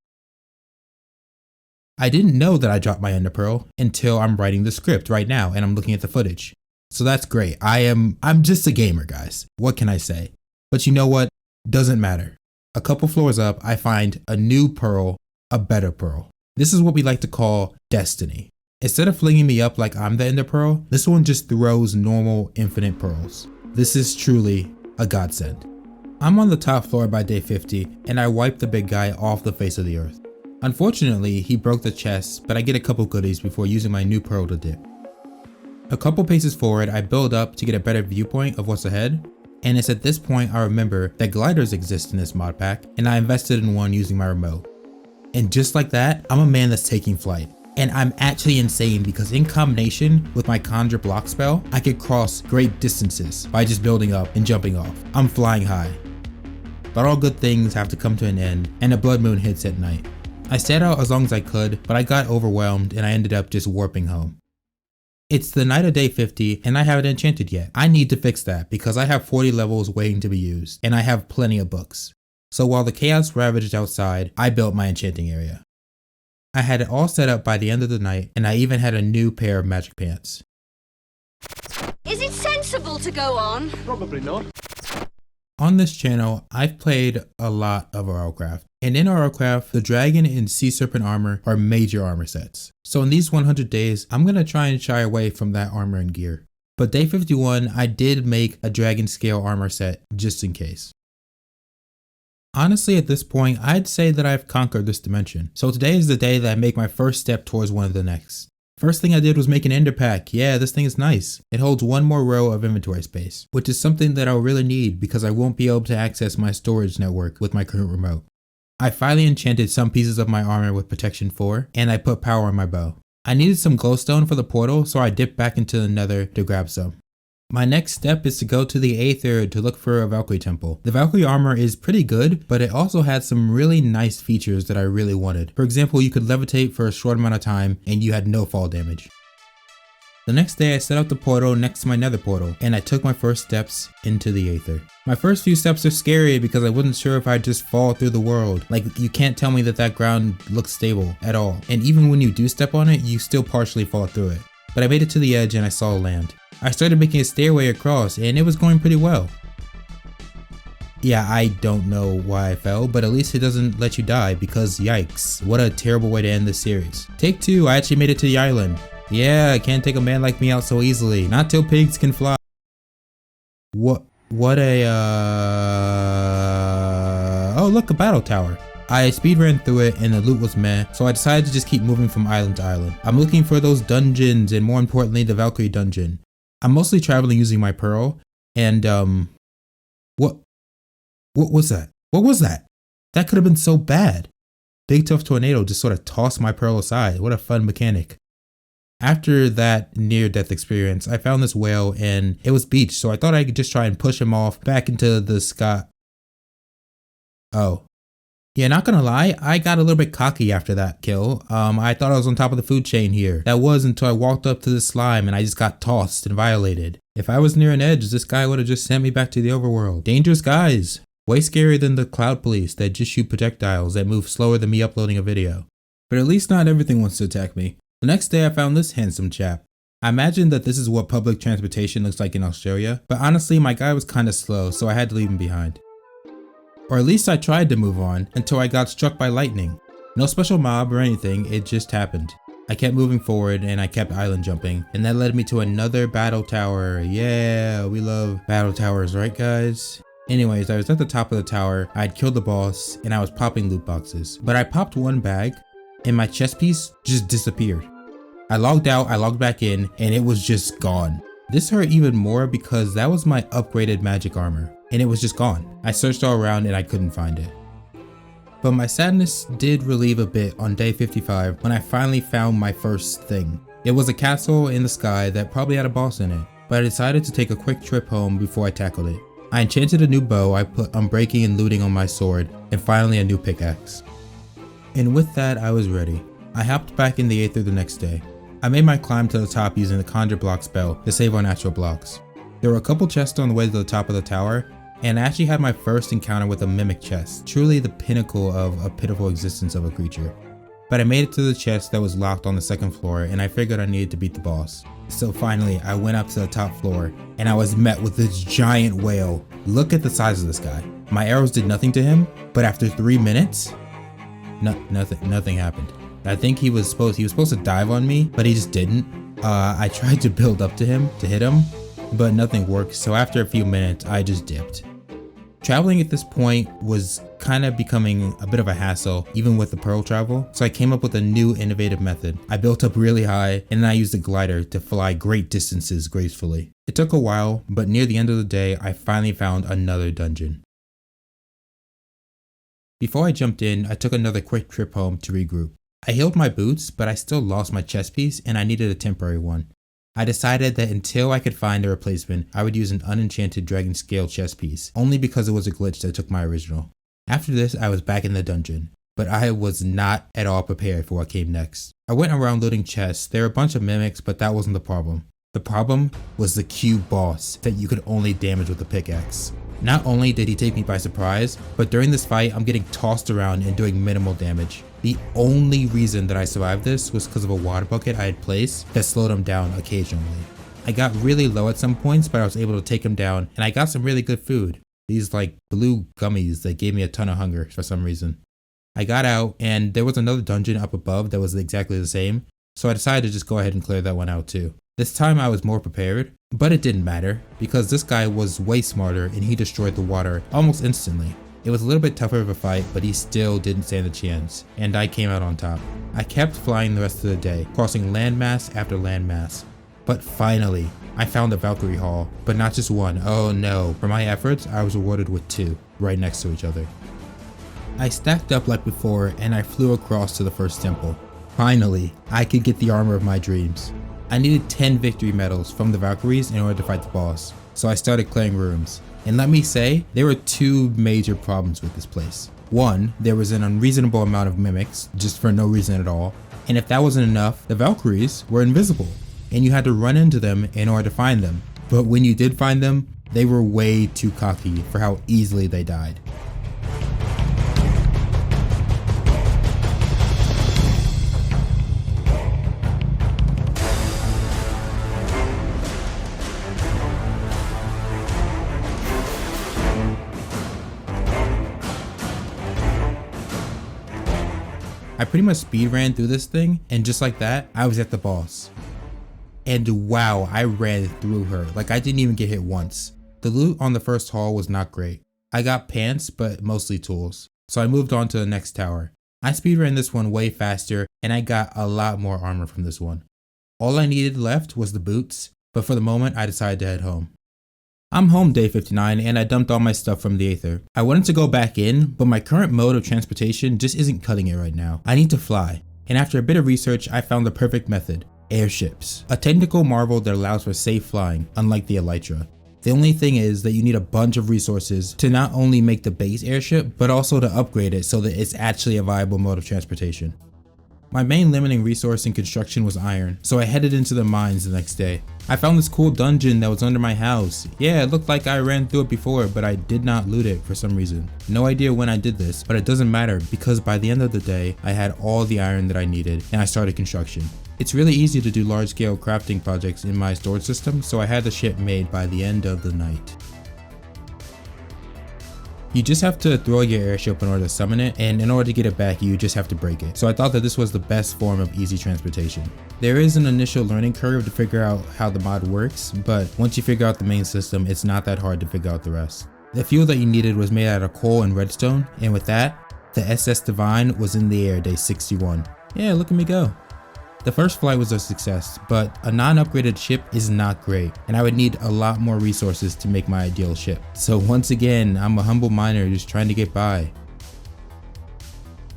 I didn't know that I dropped my ender pearl until I'm writing the script right now and I'm looking at the footage. So that's great. I'm just a gamer, guys. What can I say? But you know what? Doesn't matter. A couple floors up, I find a new pearl, a better pearl. This is what we like to call destiny. Instead of flinging me up like I'm the ender pearl, this one just throws normal infinite pearls. This is truly a godsend. I'm on the top floor by day 50 and I wipe the big guy off the face of the earth. Unfortunately, he broke the chest, but I get a couple goodies before using my new pearl to dip. A couple paces forward, I build up to get a better viewpoint of what's ahead, and it's at this point I remember that gliders exist in this mod pack, and I invested in one using my remote. And just like that, I'm a man that's taking flight. And I'm actually insane because in combination with my conjure block spell, I could cross great distances by just building up and jumping off. I'm flying high. But all good things have to come to an end, and a blood moon hits at night. I stayed out as long as I could, but I got overwhelmed and I ended up just warping home. It's the night of day 50 and I haven't enchanted yet. I need to fix that because I have 40 levels waiting to be used and I have plenty of books. So while the chaos ravaged outside, I built my enchanting area. I had it all set up by the end of the night and I even had a new pair of magic pants. Is it sensible to go on? Probably not. On this channel, I've played a lot of RLCraft, and in RLCraft, the dragon and sea serpent armor are major armor sets. So in these 100 days, I'm gonna try and shy away from that armor and gear. But day 51, I did make a dragon scale armor set just in case. Honestly, at this point, I'd say that I've conquered this dimension. So today is the day that I make my first step towards one of the next. First thing I did was make an ender pack. Yeah, this thing is nice. It holds one more row of inventory space, which is something that I'll really need because I won't be able to access my storage network with my current remote. I finally enchanted some pieces of my armor with protection 4, and I put power on my bow. I needed some glowstone for the portal, so I dipped back into the nether to grab some. My next step is to go to the Aether to look for a Valkyrie temple. The Valkyrie armor is pretty good, but it also had some really nice features that I really wanted. For example, you could levitate for a short amount of time and you had no fall damage. The next day I set up the portal next to my nether portal and I took my first steps into the Aether. My first few steps are scary because I wasn't sure if I'd just fall through the world. Like, you can't tell me that ground looks stable at all. And even when you do step on it, you still partially fall through it. But I made it to the edge and I saw land. I started making a stairway across and it was going pretty well. Yeah, I don't know why I fell, but at least it doesn't let you die because yikes, what a terrible way to end this series. Take 2, I actually made it to the island. Yeah, I can't take a man like me out so easily, not till pigs can fly. What a oh look, a battle tower. I speed ran through it and the loot was meh, so I decided to just keep moving from island to island. I'm looking for those dungeons and more importantly the Valkyrie dungeon. I'm mostly traveling using my pearl and what was that? What was that? That could have been so bad. Big Tough Tornado just sort of tossed my pearl aside. What a fun mechanic. After that near-death experience, I found this whale and it was beached, so I thought I could just try and push him off back into the sky. Oh. Yeah, not gonna lie, I got a little bit cocky after that kill. I thought I was on top of the food chain here. That was until I walked up to the slime and I just got tossed and violated. If I was near an edge, this guy would have just sent me back to the overworld. Dangerous guys. Way scarier than the cloud police that just shoot projectiles that move slower than me uploading a video. But at least not everything wants to attack me. The next day I found this handsome chap. I imagine that this is what public transportation looks like in Australia, but honestly my guy was kinda slow, so I had to leave him behind. Or at least I tried to move on until I got struck by lightning. No special mob or anything, it just happened. I kept moving forward and I kept island jumping, and that led me to another battle tower. Yeah, we love battle towers, right guys? Anyways, I was at the top of the tower, I had killed the boss, and I was popping loot boxes. But I popped one bag, and my chest piece just disappeared. I logged out, I logged back in, and it was just gone. This hurt even more because that was my upgraded magic armor, and it was just gone. I searched all around and I couldn't find it. But my sadness did relieve a bit on day 55 when I finally found my first thing. It was a castle in the sky that probably had a boss in it, but I decided to take a quick trip home before I tackled it. I enchanted a new bow, I put unbreaking and looting on my sword, and finally a new pickaxe. And with that I was ready. I hopped back in the Aether the next day. I made my climb to the top using the Conjure Block spell to save on natural blocks. There were a couple chests on the way to the top of the tower, and I actually had my first encounter with a mimic chest, truly the pinnacle of a pitiful existence of a creature. But I made it to the chest that was locked on the second floor, and I figured I needed to beat the boss. So finally, I went up to the top floor, and I was met with this giant whale. Look at the size of this guy. My arrows did nothing to him, but after 3 minutes, nothing happened. I think he was supposed to dive on me, but he just didn't. I tried to build up to him to hit him, but nothing worked. So after a few minutes, I just dipped. Traveling at this point was kind of becoming a bit of a hassle, even with the pearl travel. So I came up with a new innovative method. I built up really high, and then I used a glider to fly great distances gracefully. It took a while, but near the end of the day, I finally found another dungeon. Before I jumped in, I took another quick trip home to regroup. I healed my boots, but I still lost my chest piece and I needed a temporary one. I decided that until I could find a replacement, I would use an unenchanted dragon scale chest piece, only because it was a glitch that took my original. After this, I was back in the dungeon, but I was not at all prepared for what came next. I went around looting chests. There were a bunch of mimics, but that wasn't the problem. The problem was the cube boss that you could only damage with a pickaxe. Not only did he take me by surprise, but during this fight, I'm getting tossed around and doing minimal damage. The only reason that I survived this was because of a water bucket I had placed that slowed him down occasionally. I got really low at some points, but I was able to take him down, and I got some really good food. These like blue gummies that gave me a ton of hunger for some reason. I got out, and there was another dungeon up above that was exactly the same, so I decided to just go ahead and clear that one out too. This time I was more prepared, but it didn't matter because this guy was way smarter and he destroyed the water almost instantly. It was a little bit tougher of a fight, but he still didn't stand a chance, and I came out on top. I kept flying the rest of the day, crossing landmass after landmass. But finally, I found a Valkyrie Hall, but not just one. Oh no, for my efforts, I was rewarded with 2, right next to each other. I stacked up like before, and I flew across to the first temple. Finally, I could get the armor of my dreams. I needed 10 victory medals from the Valkyries in order to fight the boss, so I started clearing rooms. And let me say, there were 2 major problems with this place. One, there was an unreasonable amount of mimics, just for no reason at all. And if that wasn't enough, the Valkyries were invisible, and you had to run into them in order to find them. But when you did find them, they were way too cocky for how easily they died. I pretty much speed ran through this thing, and just like that, I was at the boss. And wow, I ran through her, like I didn't even get hit once. The loot on the first hall was not great. I got pants, but mostly tools. So I moved on to the next tower. I speed ran this one way faster, and I got a lot more armor from this one. All I needed left was the boots, but for the moment I decided to head home. I'm home day 59 and I dumped all my stuff from the Aether. I wanted to go back in, but my current mode of transportation just isn't cutting it right now. I need to fly, and after a bit of research I found the perfect method: airships. A technical marvel that allows for safe flying, unlike the Elytra. The only thing is that you need a bunch of resources to not only make the base airship, but also to upgrade it so that it's actually a viable mode of transportation. My main limiting resource in construction was iron, so I headed into the mines the next day. I found this cool dungeon that was under my house. Yeah, it looked like I ran through it before, but I did not loot it for some reason. No idea when I did this, but it doesn't matter because by the end of the day, I had all the iron that I needed and I started construction. It's really easy to do large scale crafting projects in my storage system, so I had the ship made by the end of the night. You just have to throw your airship in order to summon it, and in order to get it back, you just have to break it. So I thought that this was the best form of easy transportation. There is an initial learning curve to figure out how the mod works, but once you figure out the main system, it's not that hard to figure out the rest. The fuel that you needed was made out of coal and redstone, and with that, the SS Divine was in the air day 61. Yeah, look at me go. The first flight was a success, but a non-upgraded ship is not great, and I would need a lot more resources to make my ideal ship. So once again, I'm a humble miner just trying to get by.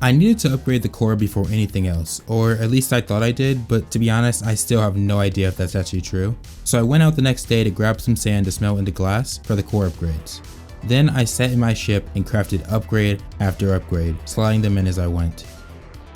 I needed to upgrade the core before anything else, or at least I thought I did, but to be honest, I still have no idea if that's actually true. So I went out the next day to grab some sand to smelt into glass for the core upgrades. Then I sat in my ship and crafted upgrade after upgrade, sliding them in as I went.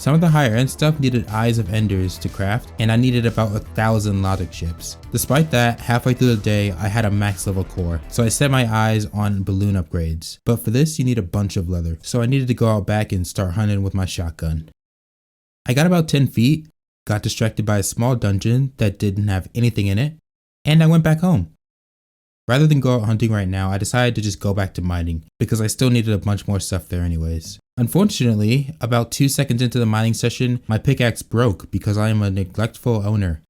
Some of the higher end stuff needed Eyes of Enders to craft, and I needed about 1,000 logic chips. Despite that, halfway through the day I had a max level core, so I set my eyes on balloon upgrades. But for this you need a bunch of leather, so I needed to go out back and start hunting with my shotgun. I got about 10 feet, got distracted by a small dungeon that didn't have anything in it, and I went back home. Rather than go out hunting right now, I decided to just go back to mining, because I still needed a bunch more stuff there anyways. Unfortunately, about 2 seconds into the mining session, my pickaxe broke because I am a neglectful owner.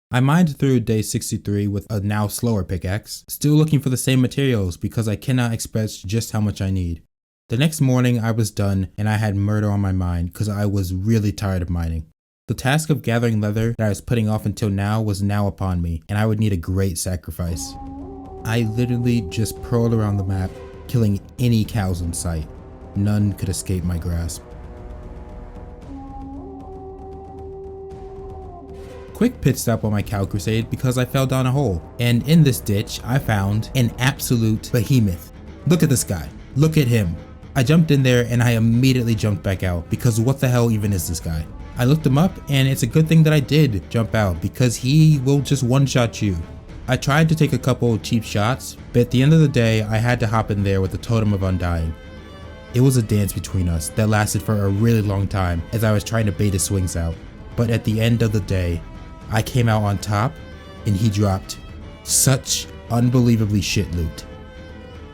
I mined through day 63 with a now slower pickaxe, still looking for the same materials because I cannot express just how much I need. The next morning I was done and I had murder on my mind because I was really tired of mining. The task of gathering leather that I was putting off until now was now upon me, and I would need a great sacrifice. I literally just prowled around the map, killing any cows in sight. None could escape my grasp. Quick pit stop on my cow crusade because I fell down a hole, and in this ditch I found an absolute behemoth. Look at this guy. Look at him. I jumped in there and I immediately jumped back out because what the hell even is this guy? I looked him up and it's a good thing that I did jump out because he will just one-shot you. I tried to take a couple cheap shots, but at the end of the day I had to hop in there with the Totem of Undying. It was a dance between us that lasted for a really long time as I was trying to bait his swings out. But at the end of the day, I came out on top and he dropped such unbelievably shit loot.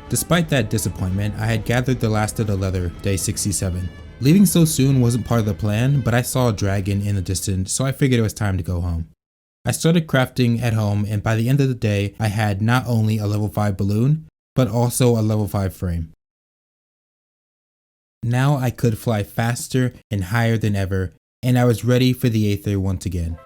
Despite that disappointment, I had gathered the last of the leather day 67. Leaving so soon wasn't part of the plan, but I saw a dragon in the distance, so I figured it was time to go home. I started crafting at home, and by the end of the day, I had not only a level 5 balloon, but also a level 5 frame. Now I could fly faster and higher than ever, and I was ready for the Aether once again.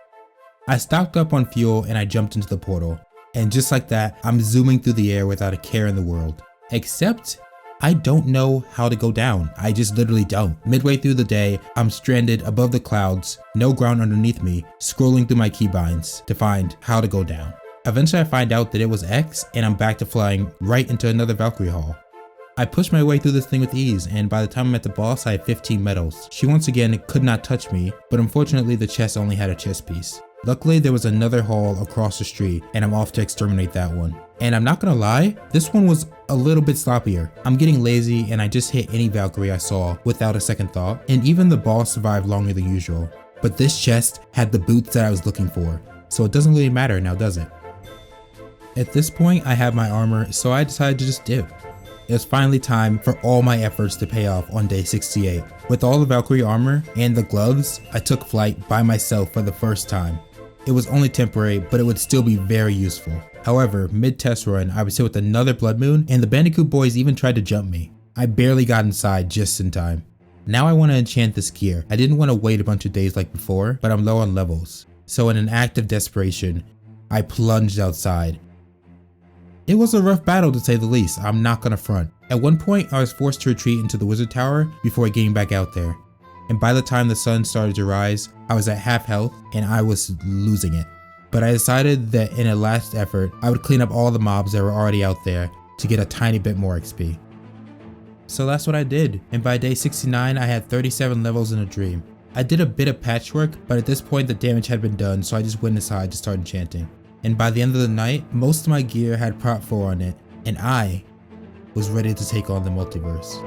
I stocked up on fuel and I jumped into the portal, and just like that, I'm zooming through the air without a care in the world. Except, I don't know how to go down. I just literally don't. Midway through the day, I'm stranded above the clouds, no ground underneath me, scrolling through my keybinds to find how to go down. Eventually I find out that it was X and I'm back to flying right into another Valkyrie hall. I pushed my way through this thing with ease, and by the time I'm at the boss I had 15 medals. She once again could not touch me, but unfortunately the chest only had a chest piece. Luckily there was another hall across the street and I'm off to exterminate that one. And I'm not gonna lie, this one was a little bit sloppier. I'm getting lazy and I just hit any Valkyrie I saw without a second thought, and even the boss survived longer than usual. But this chest had the boots that I was looking for, so it doesn't really matter now, does it? At this point I have my armor, so I decided to just dip. It was finally time for all my efforts to pay off on day 68. With all the Valkyrie armor and the gloves, I took flight by myself for the first time. It was only temporary, but it would still be very useful. However, mid-test run, I was hit with another blood moon, and the Bandicoot boys even tried to jump me. I barely got inside just in time. Now I want to enchant this gear. I didn't want to wait a bunch of days like before, but I'm low on levels. So in an act of desperation, I plunged outside. It was a rough battle to say the least, I'm not gonna front. At one point, I was forced to retreat into the wizard tower before getting back out there. And by the time the sun started to rise, I was at half health and I was losing it. But I decided that in a last effort, I would clean up all the mobs that were already out there to get a tiny bit more XP. So that's what I did, and by day 69 I had 37 levels in a dream. I did a bit of patchwork, but at this point the damage had been done, so I just went inside to start enchanting. And by the end of the night, most of my gear had Prop 4 on it, and I was ready to take on the multiverse.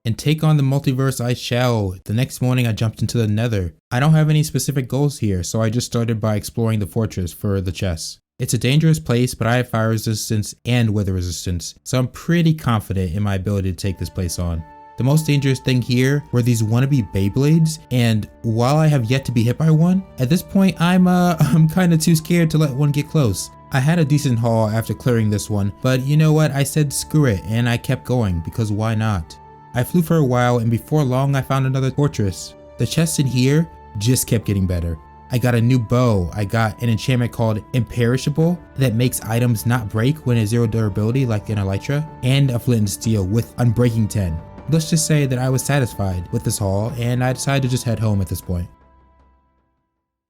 And take on the multiverse I shall. The next morning I jumped into the nether. I don't have any specific goals here, so I just started by exploring the fortress for the chests. It's a dangerous place, but I have fire resistance and weather resistance, so I'm pretty confident in my ability to take this place on. The most dangerous thing here were these wannabe Beyblades, and while I have yet to be hit by one, at this point I'm kinda too scared to let one get close. I had a decent haul after clearing this one, but you know what, I said screw it and I kept going because why not? I flew for a while and before long I found another fortress. The chests in here just kept getting better. I got a new bow, I got an enchantment called Imperishable that makes items not break when it's 0 durability like in Elytra, and a flint and steel with Unbreaking 10. Let's just say that I was satisfied with this haul and I decided to just head home at this point.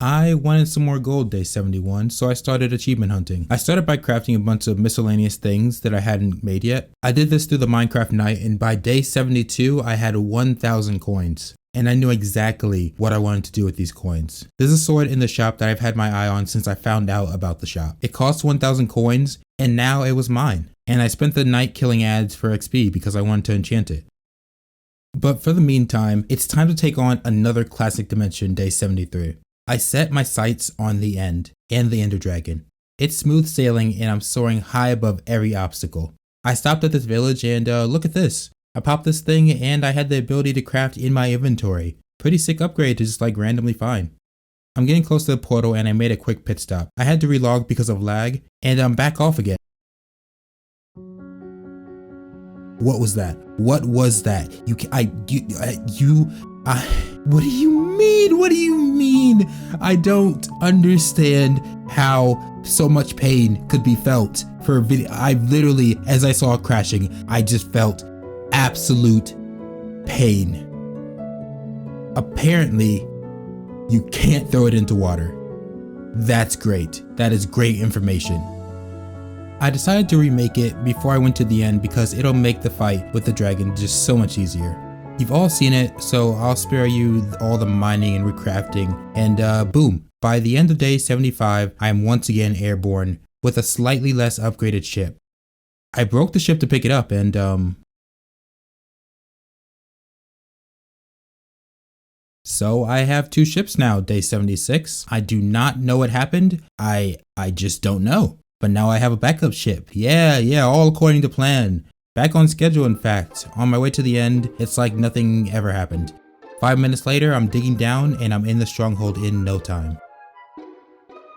I wanted some more gold day 71, so I started achievement hunting. I started by crafting a bunch of miscellaneous things that I hadn't made yet. I did this through the Minecraft night, and by day 72, I had 1,000 coins. And I knew exactly what I wanted to do with these coins. There's a sword in the shop that I've had my eye on since I found out about the shop. It cost 1,000 coins, and now it was mine. And I spent the night killing ads for XP because I wanted to enchant it. But for the meantime, it's time to take on another classic dimension, day 73. I set my sights on the end and the Ender Dragon. It's smooth sailing and I'm soaring high above every obstacle. I stopped at this village and look at this. I popped this thing and I had the ability to craft in my inventory. Pretty sick upgrade to just like randomly find. I'm getting close to the portal and I made a quick pit stop. I had to relog because of lag and I'm back off again. What was that? What was that? What do you mean? What do you mean? I don't understand how so much pain could be felt for a video. I literally, as I saw it crashing, I just felt absolute pain. Apparently, you can't throw it into water. That's great. That is great information. I decided to remake it before I went to the end because it'll make the fight with the dragon just so much easier. You've all seen it, so I'll spare you all the mining and recrafting, and boom. By the end of day 75, I am once again airborne with a slightly less upgraded ship. I broke the ship to pick it up and so I have 2 ships now, day 76. I do not know what happened. I just don't know. But now I have a backup ship. Yeah, all according to plan. Back on schedule, in fact. On my way to the end, it's like nothing ever happened. 5 minutes later, I'm digging down and I'm in the stronghold in no time.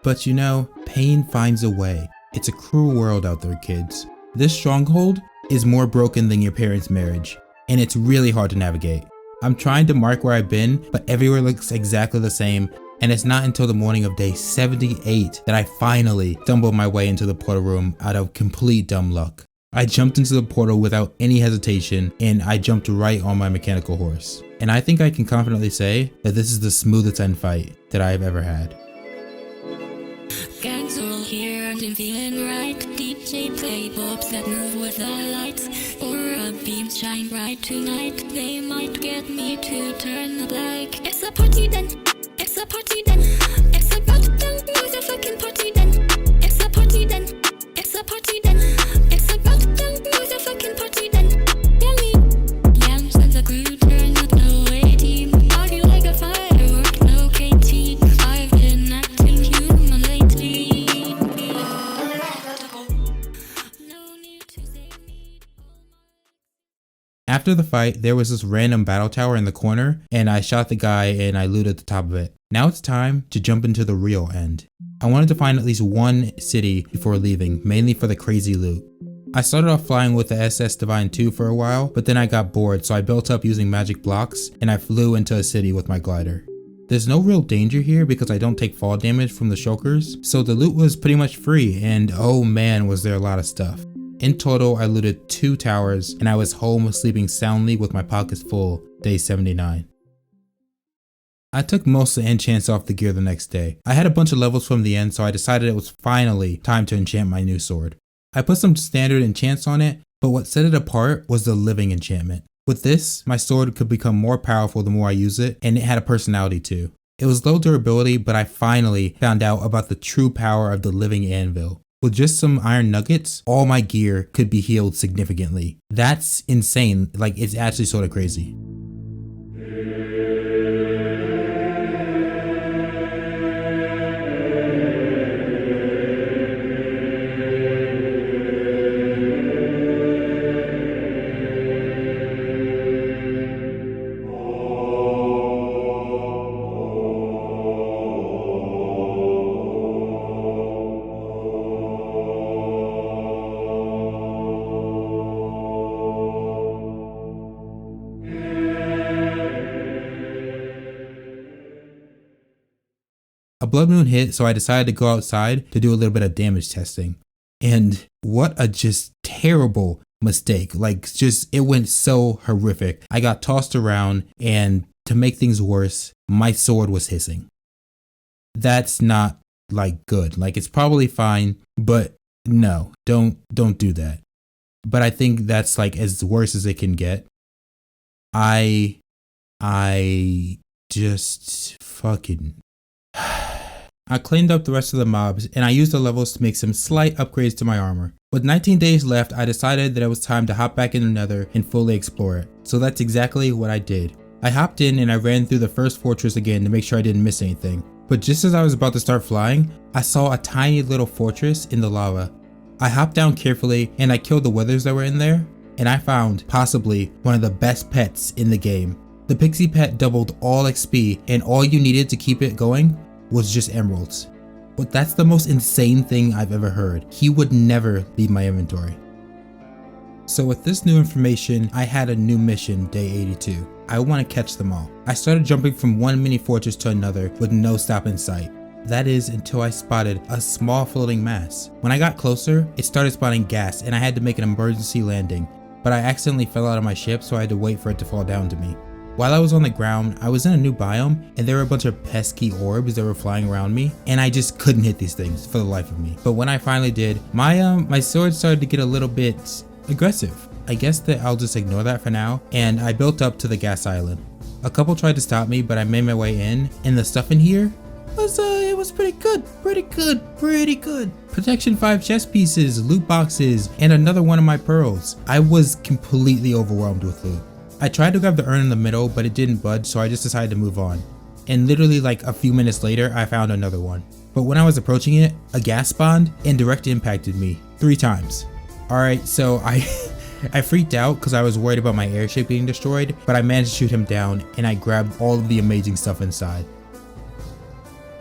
But you know, pain finds a way. It's a cruel world out there, kids. This stronghold is more broken than your parents' marriage, and it's really hard to navigate. I'm trying to mark where I've been, but everywhere looks exactly the same, and it's not until the morning of day 78 that I finally stumbled my way into the portal room out of complete dumb luck. I jumped into the portal without any hesitation, and I jumped right on my mechanical horse. And I think I can confidently say that this is the smoothest end fight that I have ever had. Gangs all here and I'm feeling right. DJ play pops that move with the lights. Aura beams shine bright tonight. They might get me to turn the black. It's a party then. It's a party then. It's about to lose a fucking party then. It's a party then. It's a party then. It's about to lose a fucking party then. YAMII. Yams and the crew turn up the way team. Argue like a firework, no KT. I've been acting human lately. No need to save me. After the fight, there was this random battle tower in the corner, and I shot the guy and I looted the top of it. Now it's time to jump into the real end. I wanted to find at least one city before leaving, mainly for the crazy loot. I started off flying with the SS Divine 2 for a while, but then I got bored, so I built up using magic blocks and I flew into a city with my glider. There's no real danger here because I don't take fall damage from the shulkers, so the loot was pretty much free, and oh man was there a lot of stuff. In total, I looted 2 towers and I was home sleeping soundly with my pockets full, day 79. I took most of the enchants off the gear the next day. I had a bunch of levels from the end, so I decided it was finally time to enchant my new sword. I put some standard enchants on it, but what set it apart was the living enchantment. With this, my sword could become more powerful the more I use it, and it had a personality too. It was low durability, but I finally found out about the true power of the living anvil. With just some iron nuggets, all my gear could be healed significantly. That's insane, like it's actually sort of crazy. A blood moon hit, so I decided to go outside to do a little bit of damage testing. And what a just terrible mistake. Like just, it went so horrific. I got tossed around and to make things worse, my sword was hissing. that's not like good. Like it's probably fine, but no, don't do that. But I think that's like as worse as it can get. I just fucking I cleaned up the rest of the mobs and I used the levels to make some slight upgrades to my armor. With 19 days left, I decided that it was time to hop back into Nether and fully explore it. So that's exactly what I did. I hopped in and I ran through the first fortress again to make sure I didn't miss anything. But just as I was about to start flying, I saw a tiny little fortress in the lava. I hopped down carefully and I killed the withers that were in there, and I found possibly one of the best pets in the game. The pixie pet doubled all XP and all you needed to keep it going was just emeralds. But that's the most insane thing I've ever heard. He would never leave my inventory. So with this new information, I had a new mission, day 82. I want to catch them all. I started jumping from one mini fortress to another with no stop in sight. That is until I spotted a small floating mass. When I got closer, it started spawning gas and I had to make an emergency landing, but I accidentally fell out of my ship, so I had to wait for it to fall down to me. While I was on the ground, I was in a new biome and there were a bunch of pesky orbs that were flying around me, and I just couldn't hit these things for the life of me. But when I finally did, my sword started to get a little bit aggressive. I guess that I'll just ignore that for now, and I built up to the gas island. A couple tried to stop me, but I made my way in, and the stuff in here was pretty good. Protection 5 chest pieces, loot boxes, and another one of my pearls. I was completely overwhelmed with loot. I tried to grab the urn in the middle, but it didn't budge, so I just decided to move on. And literally like a few minutes later, I found another one. But when I was approaching it, a gas spawned and direct impacted me 3 times. Alright, so I freaked out because I was worried about my airship being destroyed, but I managed to shoot him down and I grabbed all of the amazing stuff inside.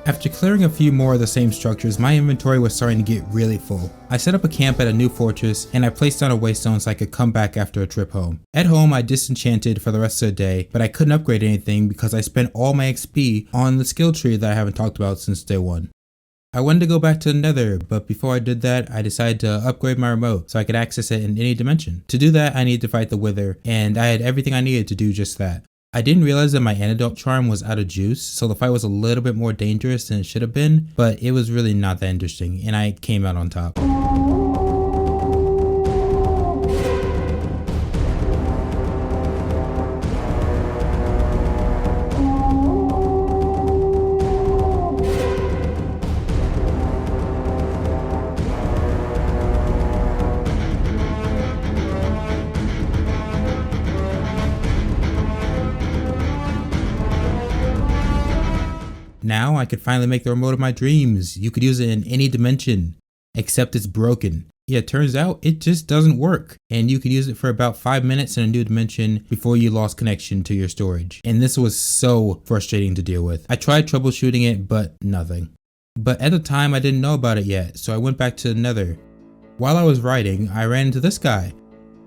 After clearing a few more of the same structures, my inventory was starting to get really full. I set up a camp at a new fortress and I placed down a waystone so I could come back after a trip home. At home, I disenchanted for the rest of the day, but I couldn't upgrade anything because I spent all my XP on the skill tree that I haven't talked about since day 1. I wanted to go back to the Nether, but before I did that, I decided to upgrade my remote so I could access it in any dimension. To do that, I needed to fight the Wither, and I had everything I needed to do just that. I didn't realize that my antidote charm was out of juice, so the fight was a little bit more dangerous than it should have been, but it was really not that interesting, and I came out on top. Now I could finally make the remote of my dreams. You could use it in any dimension, except it's broken. Yeah, it turns out it just doesn't work. And you could use it for about 5 minutes in a new dimension before you lost connection to your storage. And this was so frustrating to deal with. I tried troubleshooting it, but nothing. But at the time I didn't know about it yet, so I went back to the Nether. While I was writing, I ran into this guy.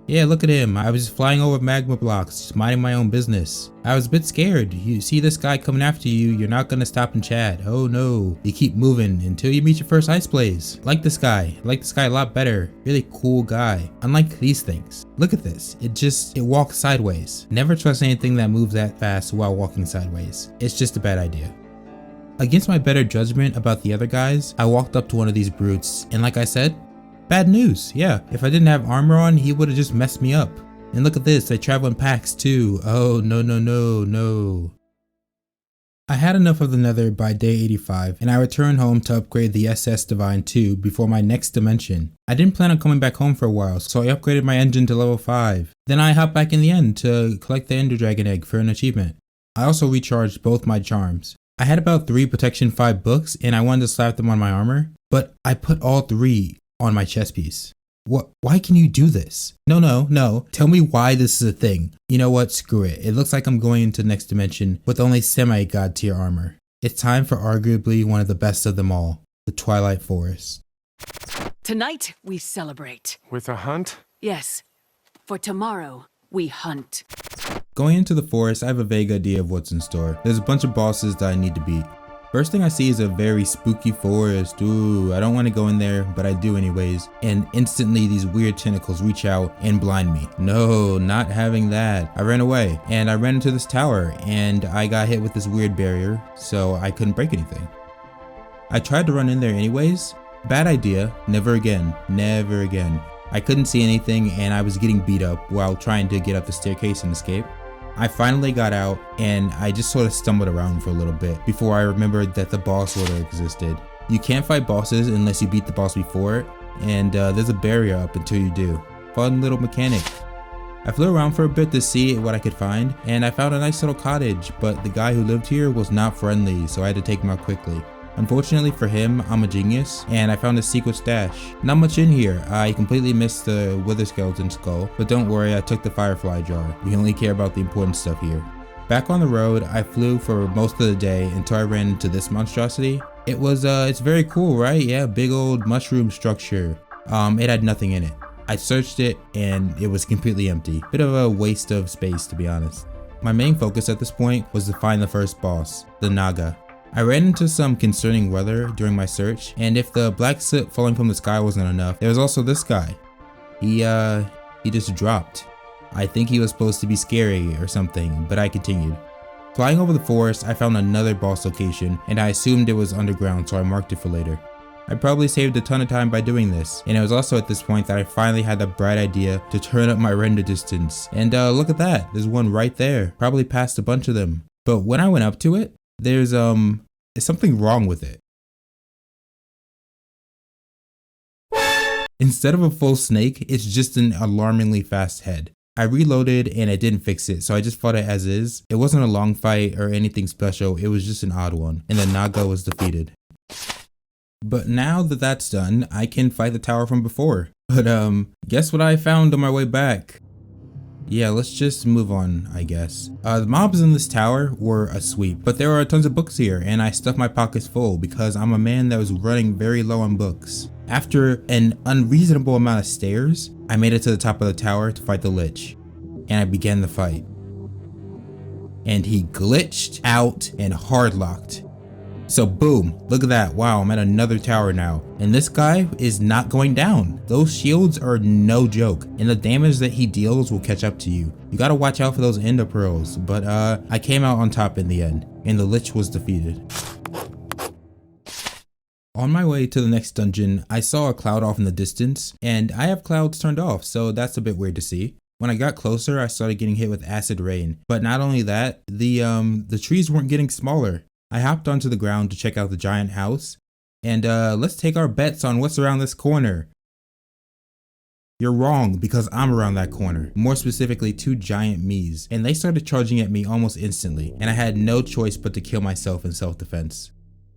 Yeah, look at him. I was just flying over magma blocks, just minding my own business. I was a bit scared. You see this guy coming after you, you're not gonna stop and chat. Oh no. You keep moving until you meet your first ice blaze. Like this guy a lot better. Really cool guy. Unlike these things. Look at this. It walks sideways. Never trust anything that moves that fast while walking sideways. It's just a bad idea. Against my better judgment about the other guys, I walked up to one of these brutes, and like I said, bad news. Yeah, if I didn't have armor on, he would have just messed me up. And look at this, they travel in packs too. Oh no. I had enough of the Nether by day 85, and I returned home to upgrade the SS Divine 2 before my next dimension. I didn't plan on coming back home for a while, so I upgraded my engine to level 5. Then I hopped back in the end to collect the Ender Dragon egg for an achievement. I also recharged both my charms. I had about 3 Protection 5 books and I wanted to slap them on my armor, but I put all 3 on my chest piece. What? Why can you do this? No. Tell me why this is a thing. You know what? Screw it. It looks like I'm going into the next dimension with only semi-god tier armor. It's time for arguably one of the best of them all, the Twilight Forest. Tonight, we celebrate. With a hunt? Yes. For tomorrow, we hunt. Going into the forest, I have a vague idea of what's in store. There's a bunch of bosses that I need to beat. First thing I see is a very spooky forest. Ooh, I don't want to go in there, but I do anyways. And instantly these weird tentacles reach out and blind me. No, not having that. I ran away and I ran into this tower and I got hit with this weird barrier, so I couldn't break anything. I tried to run in there anyways. Bad idea, never again, never again. I couldn't see anything and I was getting beat up while trying to get up the staircase and escape. I finally got out and I just sort of stumbled around for a little bit before I remembered that the boss order existed. You can't fight bosses unless you beat the boss before it, and there's a barrier up until you do. Fun little mechanic. I flew around for a bit to see what I could find, and I found a nice little cottage, but the guy who lived here was not friendly, so I had to take him out quickly. Unfortunately for him, I'm a genius, and I found a secret stash. Not much in here. I completely missed the wither skeleton skull, but don't worry, I took the firefly jar. We only care about the important stuff here. Back on the road, I flew for most of the day until I ran into this monstrosity. It's very cool, right? Yeah, big old mushroom structure. It had nothing in it. I searched it and it was completely empty. Bit of a waste of space, to be honest. My main focus at this point was to find the first boss, the Naga. I ran into some concerning weather during my search, and if the black soot falling from the sky wasn't enough, there was also this guy. He just dropped. I think he was supposed to be scary or something, but I continued. Flying over the forest, I found another boss location, and I assumed it was underground, so I marked it for later. I probably saved a ton of time by doing this, and it was also at this point that I finally had the bright idea to turn up my render distance. And look at that, there's one right there, probably past a bunch of them. But when I went up to it, there's something wrong with it. Instead of a full snake, it's just an alarmingly fast head. I reloaded and it didn't fix it, so I just fought it as is. It wasn't a long fight or anything special, it was just an odd one, and the Naga was defeated. But now that that's done, I can fight the tower from before. But guess what I found on my way back? Yeah, let's just move on, I guess. The mobs in this tower were a sweep, but there are tons of books here, and I stuffed my pockets full because I'm a man that was running very low on books. After an unreasonable amount of stairs, I made it to the top of the tower to fight the Lich, and I began the fight. And he glitched out and hardlocked. So boom, look at that. Wow, I'm at another tower now. And this guy is not going down. Those shields are no joke. And the damage that he deals will catch up to you. You gotta watch out for those ender pearls. But I came out on top in the end. And the Lich was defeated. On my way to the next dungeon, I saw a cloud off in the distance. And I have clouds turned off, so that's a bit weird to see. When I got closer, I started getting hit with acid rain. But not only that, the trees weren't getting smaller. I hopped onto the ground to check out the giant house, and let's take our bets on what's around this corner. You're wrong, because I'm around that corner. More specifically, two giant Miis, and they started charging at me almost instantly, and I had no choice but to kill myself in self-defense.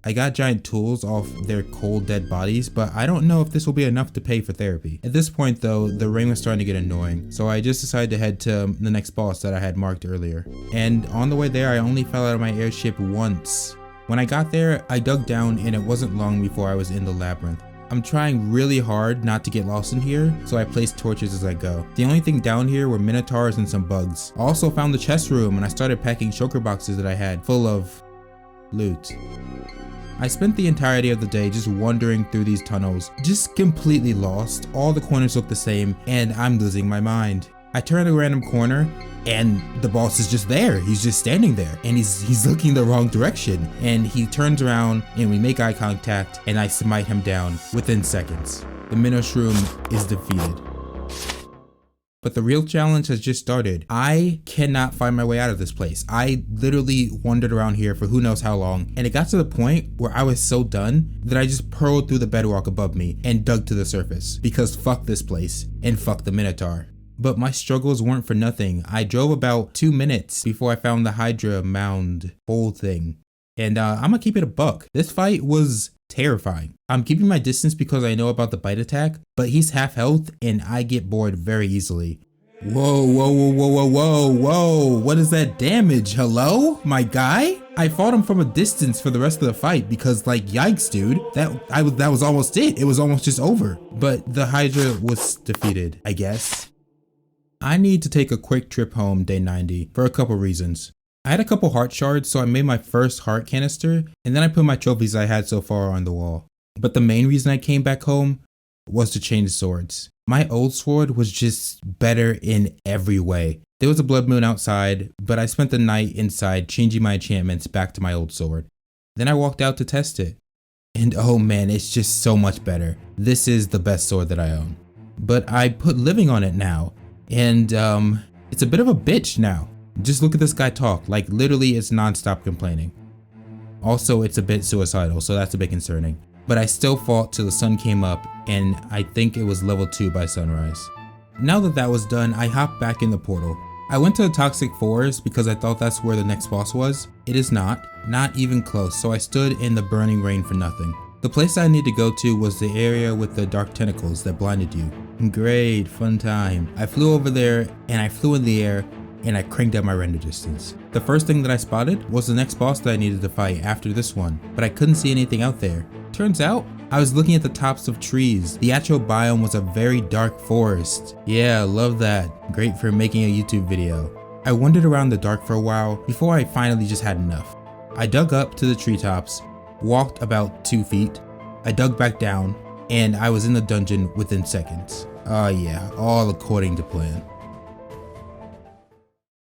I got giant tools off their cold dead bodies, but I don't know if this will be enough to pay for therapy. At this point though, the rain was starting to get annoying, so I just decided to head to the next boss that I had marked earlier. And on the way there, I only fell out of my airship once. When I got there, I dug down and it wasn't long before I was in the labyrinth. I'm trying really hard not to get lost in here, so I placed torches as I go. The only thing down here were minotaurs and some bugs. I also found the chest room and I started packing shulker boxes that I had full of loot. I spent the entirety of the day just wandering through these tunnels, just completely lost. All the corners look the same and I'm losing my mind. I turn a random corner and the boss is just there. He's just standing there and he's looking the wrong direction, and he turns around and we make eye contact and I smite him down within seconds. The Minoshroom is defeated. But the real challenge has just started. I cannot find my way out of this place. I literally wandered around here for who knows how long, and it got to the point where I was so done that I just purled through the bedrock above me and dug to the surface, because fuck this place and fuck the Minotaur. But my struggles weren't for nothing. I drove about 2 minutes before I found the Hydra mound whole thing. And I'm gonna keep it a buck. This fight was terrifying. I'm keeping my distance because I know about the bite attack, but he's half health and I get bored very easily. Whoa, whoa, whoa, whoa, whoa, whoa, whoa. What is that damage? Hello? My guy? I fought him from a distance for the rest of the fight because, like, yikes, dude. That was almost it. It was almost just over. But the Hydra was defeated, I guess. I need to take a quick trip home day 90 for a couple reasons. I had a couple heart shards, so I made my first heart canister, and then I put my trophies I had so far on the wall. But the main reason I came back home was to change swords. My old sword was just better in every way. There was a blood moon outside, but I spent the night inside changing my enchantments back to my old sword. Then I walked out to test it. And oh man, it's just so much better. This is the best sword that I own. But I put living on it now, and it's a bit of a bitch now. Just look at this guy talk, like literally it's non-stop complaining. Also, it's a bit suicidal, so that's a bit concerning. But I still fought till the sun came up, and I think it was level 2 by sunrise. Now that that was done, I hopped back in the portal. I went to the Toxic Forest because I thought that's where the next boss was. It is not even close, so I stood in the burning rain for nothing. The place I need to go to was the area with the dark tentacles that blinded you. Great, fun time. I flew over there, and I flew in the air, and I cranked up my render distance. The first thing that I spotted was the next boss that I needed to fight after this one, but I couldn't see anything out there. Turns out, I was looking at the tops of trees. The actual biome was a very dark forest. Yeah, love that. Great for making a YouTube video. I wandered around the dark for a while before I finally just had enough. I dug up to the treetops, walked about 2 feet, I dug back down, and I was in the dungeon within seconds. Yeah, all according to plan.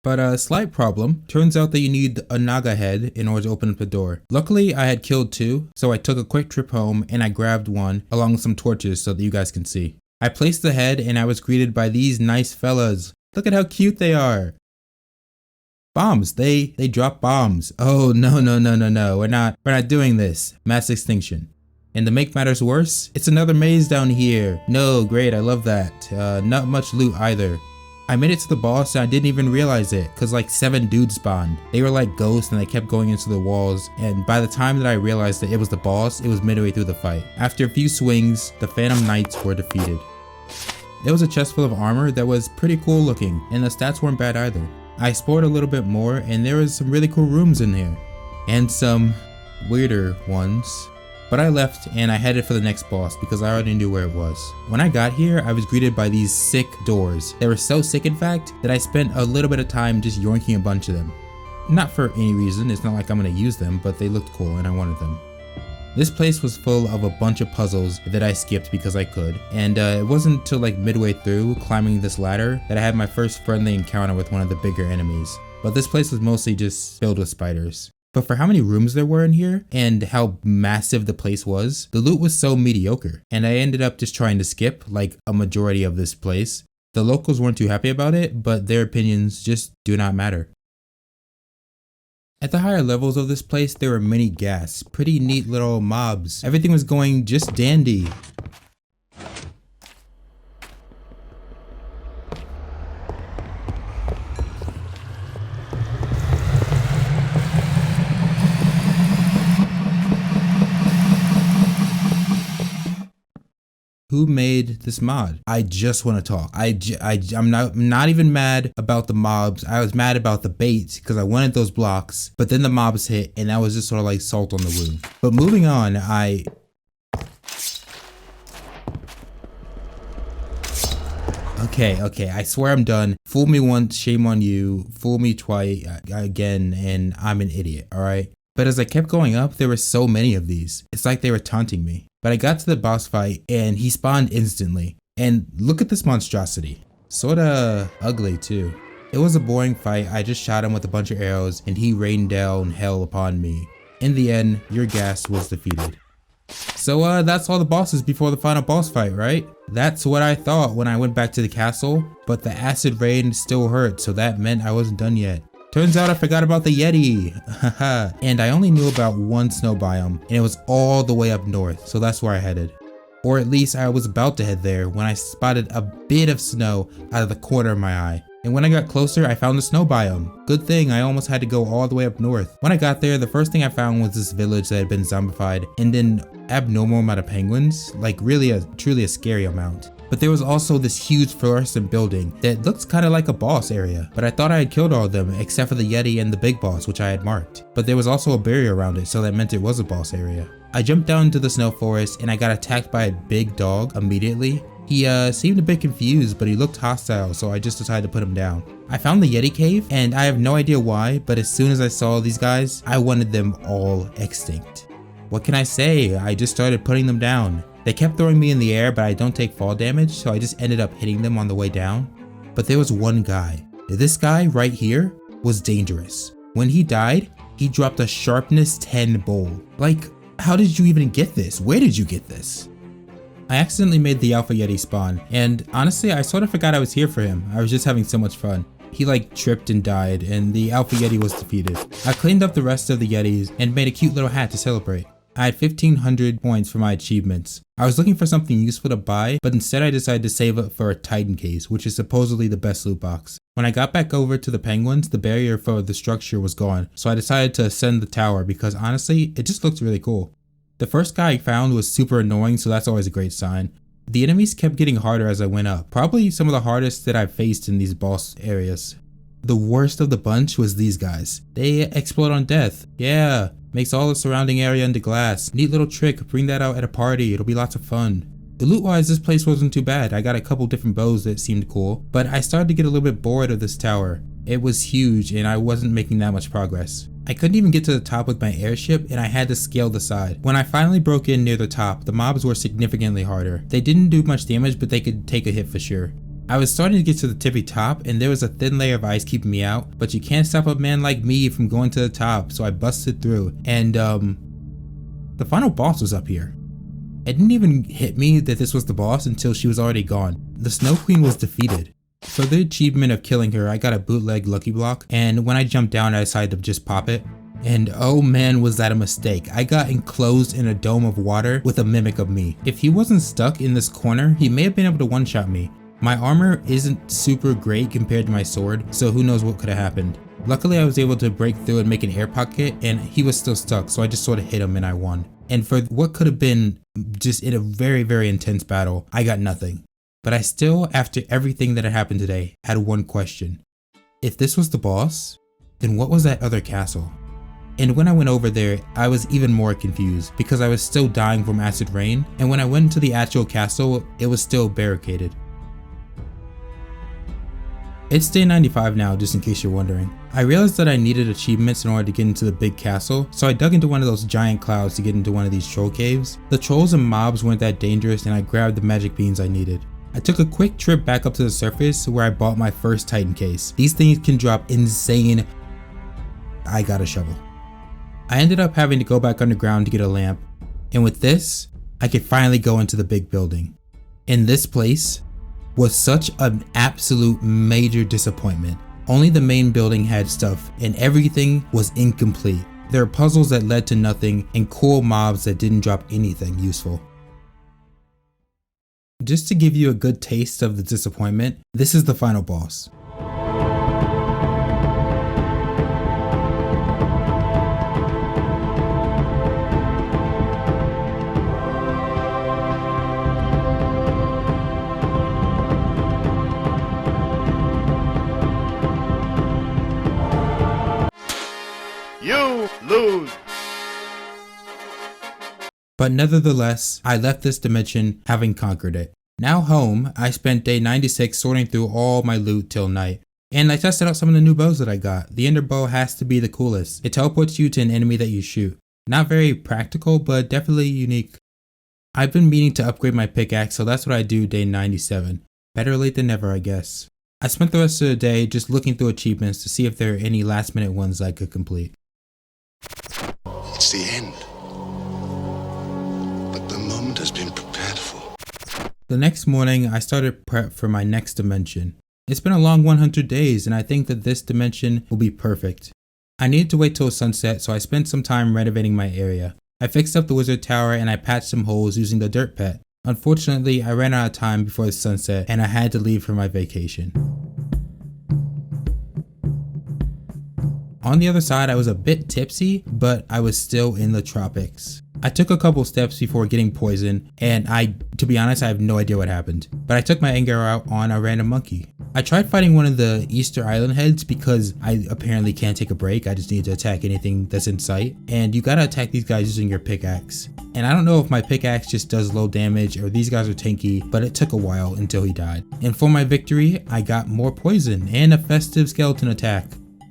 But a slight problem, turns out that you need a Naga head in order to open up the door. Luckily I had killed 2, so I took a quick trip home and I grabbed one along with some torches so that you guys can see. I placed the head and I was greeted by these nice fellas. Look at how cute they are. Bombs, they drop bombs. Oh no, we're not doing this. Mass extinction. And to make matters worse, it's another maze down here. No, great, I love that. Not much loot either. I made it to the boss and I didn't even realize it, cause like 7 dudes spawned. They were like ghosts and they kept going into the walls, and by the time that I realized that it was the boss, it was midway through the fight. After a few swings, the Phantom Knights were defeated. There was a chest full of armor that was pretty cool looking, and the stats weren't bad either. I explored a little bit more and there was some really cool rooms in here, and some weirder ones. But I left and I headed for the next boss because I already knew where it was. When I got here, I was greeted by these sick doors. They were so sick in fact that I spent a little bit of time just yoinking a bunch of them. Not for any reason, it's not like I'm gonna use them, but they looked cool and I wanted them. This place was full of a bunch of puzzles that I skipped because I could, and it wasn't until like midway through climbing this ladder that I had my first friendly encounter with one of the bigger enemies. But this place was mostly just filled with spiders. But for how many rooms there were in here and how massive the place was, the loot was so mediocre, and I ended up just trying to skip like a majority of this place. The locals weren't too happy about it, but their opinions just do not matter. At the higher levels of this place, there were many ghasts, pretty neat little mobs. Everything was going just dandy. Who made this mod? I just want to talk. I'm not even mad about the mobs. I was mad about the bait because I wanted those blocks, but then the mobs hit and that was just sort of like salt on the wound. But moving on, Okay, I swear I'm done. Fool me once, shame on you. Fool me twice, again, and I'm an idiot, alright? But as I kept going up, there were so many of these. It's like they were taunting me. But I got to the boss fight and he spawned instantly. And look at this monstrosity. Sorta ugly too. It was a boring fight. I just shot him with a bunch of arrows and he rained down hell upon me. In the end, your gas was defeated. So that's all the bosses before the final boss fight, right? That's what I thought when I went back to the castle, but the acid rain still hurt, so that meant I wasn't done yet. Turns out I forgot about the Yeti, haha. And I only knew about one snow biome, and it was all the way up north, so that's where I headed. Or at least I was about to head there when I spotted a bit of snow out of the corner of my eye. And when I got closer, I found the snow biome. Good thing I almost had to go all the way up north. When I got there, the first thing I found was this village that had been zombified, and an abnormal amount of penguins, like truly a scary amount. But there was also this huge fluorescent building that looked kind of like a boss area, but I thought I had killed all of them except for the Yeti and the big boss, which I had marked. But there was also a barrier around it, so that meant it was a boss area. I jumped down into the snow forest and I got attacked by a big dog immediately. He seemed a bit confused, but he looked hostile, so I just decided to put him down. I found the Yeti cave, and I have no idea why, but as soon as I saw these guys, I wanted them all extinct. What can I say? I just started putting them down. They kept throwing me in the air, but I don't take fall damage, so I just ended up hitting them on the way down. But there was one guy. This guy right here was dangerous. When he died, he dropped a sharpness 10 bowl. Like, How did you even get this? Where did you get this? I accidentally made the Alpha Yeti spawn, and honestly I sort of forgot I was here for him. I was just having so much fun. He like tripped and died, and the Alpha Yeti was defeated. I cleaned up the rest of the Yetis and made a cute little hat to celebrate. I had 1500 points for my achievements. I was looking for something useful to buy, but instead I decided to save up for a Titan case, which is supposedly the best loot box. When I got back over to the penguins, the barrier for the structure was gone, so I decided to ascend the tower because honestly, it just looked really cool. The first guy I found was super annoying, so that's always a great sign. The enemies kept getting harder as I went up, probably some of the hardest that I've faced in these boss areas. The worst of the bunch was these guys. They explode on death. Yeah, makes all the surrounding area into glass. Neat little trick, bring that out at a party, it'll be lots of fun. The loot wise, this place wasn't too bad. I got a couple different bows that seemed cool, but I started to get a little bit bored of this tower. It was huge and I wasn't making that much progress. I couldn't even get to the top with my airship and I had to scale the side. When I finally broke in near the top, the mobs were significantly harder. They didn't do much damage, but they could take a hit for sure. I was starting to get to the tippy top and there was a thin layer of ice keeping me out, but you can't stop a man like me from going to the top, so I busted through and the final boss was up here. It didn't even hit me that this was the boss until she was already gone. The Snow Queen was defeated. For the achievement of killing her, I got a bootleg lucky block, and when I jumped down I decided to just pop it. And oh man, was that a mistake. I got enclosed in a dome of water with a mimic of me. If he wasn't stuck in this corner, he may have been able to one-shot me. My armor isn't super great compared to my sword, so who knows what could have happened. Luckily I was able to break through and make an air pocket, and he was still stuck, so I just sort of hit him and I won. And for what could have been just in a very intense battle, I got nothing. But I still, after everything that had happened today, had one question. If this was the boss, then what was that other castle? And when I went over there, I was even more confused because I was still dying from acid rain, and when I went to the actual castle, it was still barricaded. It's day 95 now, just in case you're wondering. I realized that I needed achievements in order to get into the big castle, so I dug into one of those giant clouds to get into one of these troll caves. The trolls and mobs weren't that dangerous and I grabbed the magic beans I needed. I took a quick trip back up to the surface where I bought my first Titan case. These things can drop insane. I got a shovel. I ended up having to go back underground to get a lamp, and with this, I could finally go into the big building. And this place was such an absolute major disappointment. Only the main building had stuff and everything was incomplete. There are puzzles that led to nothing and cool mobs that didn't drop anything useful. Just to give you a good taste of the disappointment, this is the final boss. You lose. But nevertheless, I left this dimension having conquered it. Now home, I spent day 96 sorting through all my loot till night. And I tested out some of the new bows that I got. The ender bow has to be the coolest. It teleports you to an enemy that you shoot. Not very practical, but definitely unique. I've been meaning to upgrade my pickaxe, so that's what I do day 97. Better late than never, I guess. I spent the rest of the day just looking through achievements to see if there are any last minute ones I could complete. It's the end. But the moment has been prepared for. The next morning, I started prep for my next dimension. It's been a long 100 days and I think that this dimension will be perfect. I needed to wait till sunset, so I spent some time renovating my area. I fixed up the wizard tower and I patched some holes using the dirt pet. Unfortunately, I ran out of time before the sunset and I had to leave for my vacation. On the other side, I was a bit tipsy, but I was still in the tropics. I took a couple steps before getting poisoned, and to be honest, I have no idea what happened. But I took my anger out on a random monkey. I tried fighting one of the Easter Island heads because I apparently can't take a break. I just need to attack anything that's in sight. And you gotta attack these guys using your pickaxe. And I don't know if my pickaxe just does low damage or these guys are tanky, but it took a while until he died. And for my victory, I got more poison and a festive skeleton attack.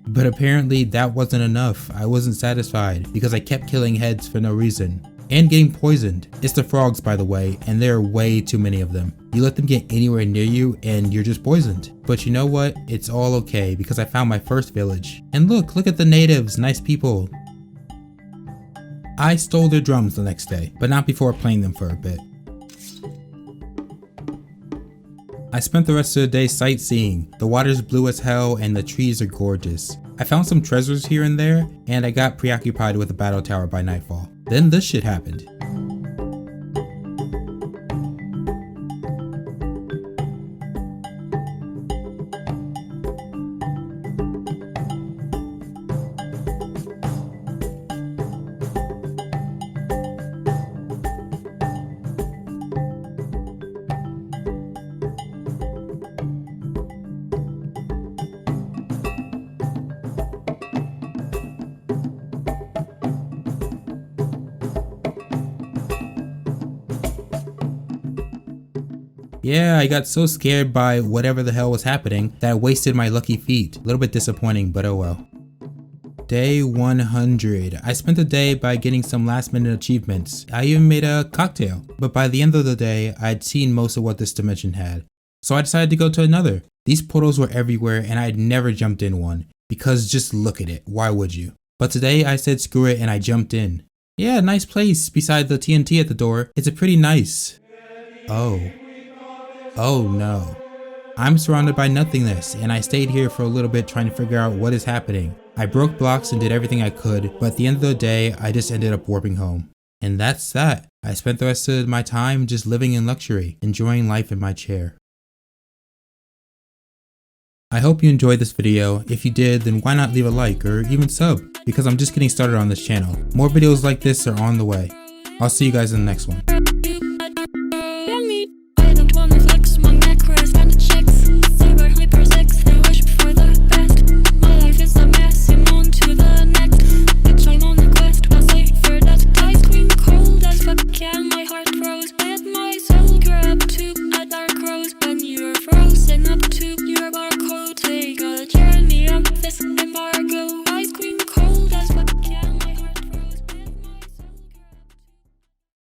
But apparently that wasn't enough. I wasn't satisfied because I kept killing heads for no reason. And getting poisoned. It's the frogs, by the way, and there are way too many of them. You let them get anywhere near you and you're just poisoned. But you know what? It's all okay because I found my first village. And look at the natives, nice people. I stole their drums the next day, but not before playing them for a bit. I spent the rest of the day sightseeing. The water's blue as hell and the trees are gorgeous. I found some treasures here and there, and I got preoccupied with the battle tower by nightfall. Then this shit happened. Yeah, I got so scared by whatever the hell was happening that I wasted my lucky feet. A little bit disappointing, but oh well. Day 100. I spent the day by getting some last minute achievements. I even made a cocktail, but by the end of the day, I'd seen most of what this dimension had. So I decided to go to another. These portals were everywhere and I'd never jumped in one, because just look at it, why would you? But today I said screw it and I jumped in. Yeah, nice place beside the TNT at the door. It's a pretty nice. Oh no. I'm surrounded by nothingness and I stayed here for a little bit trying to figure out what is happening. I broke blocks and did everything I could, but at the end of the day, I just ended up warping home. And that's that. I spent the rest of my time just living in luxury, enjoying life in my chair. I hope you enjoyed this video. If you did, then why not leave a like or even sub, because I'm just getting started on this channel. More videos like this are on the way. I'll see you guys in the next one.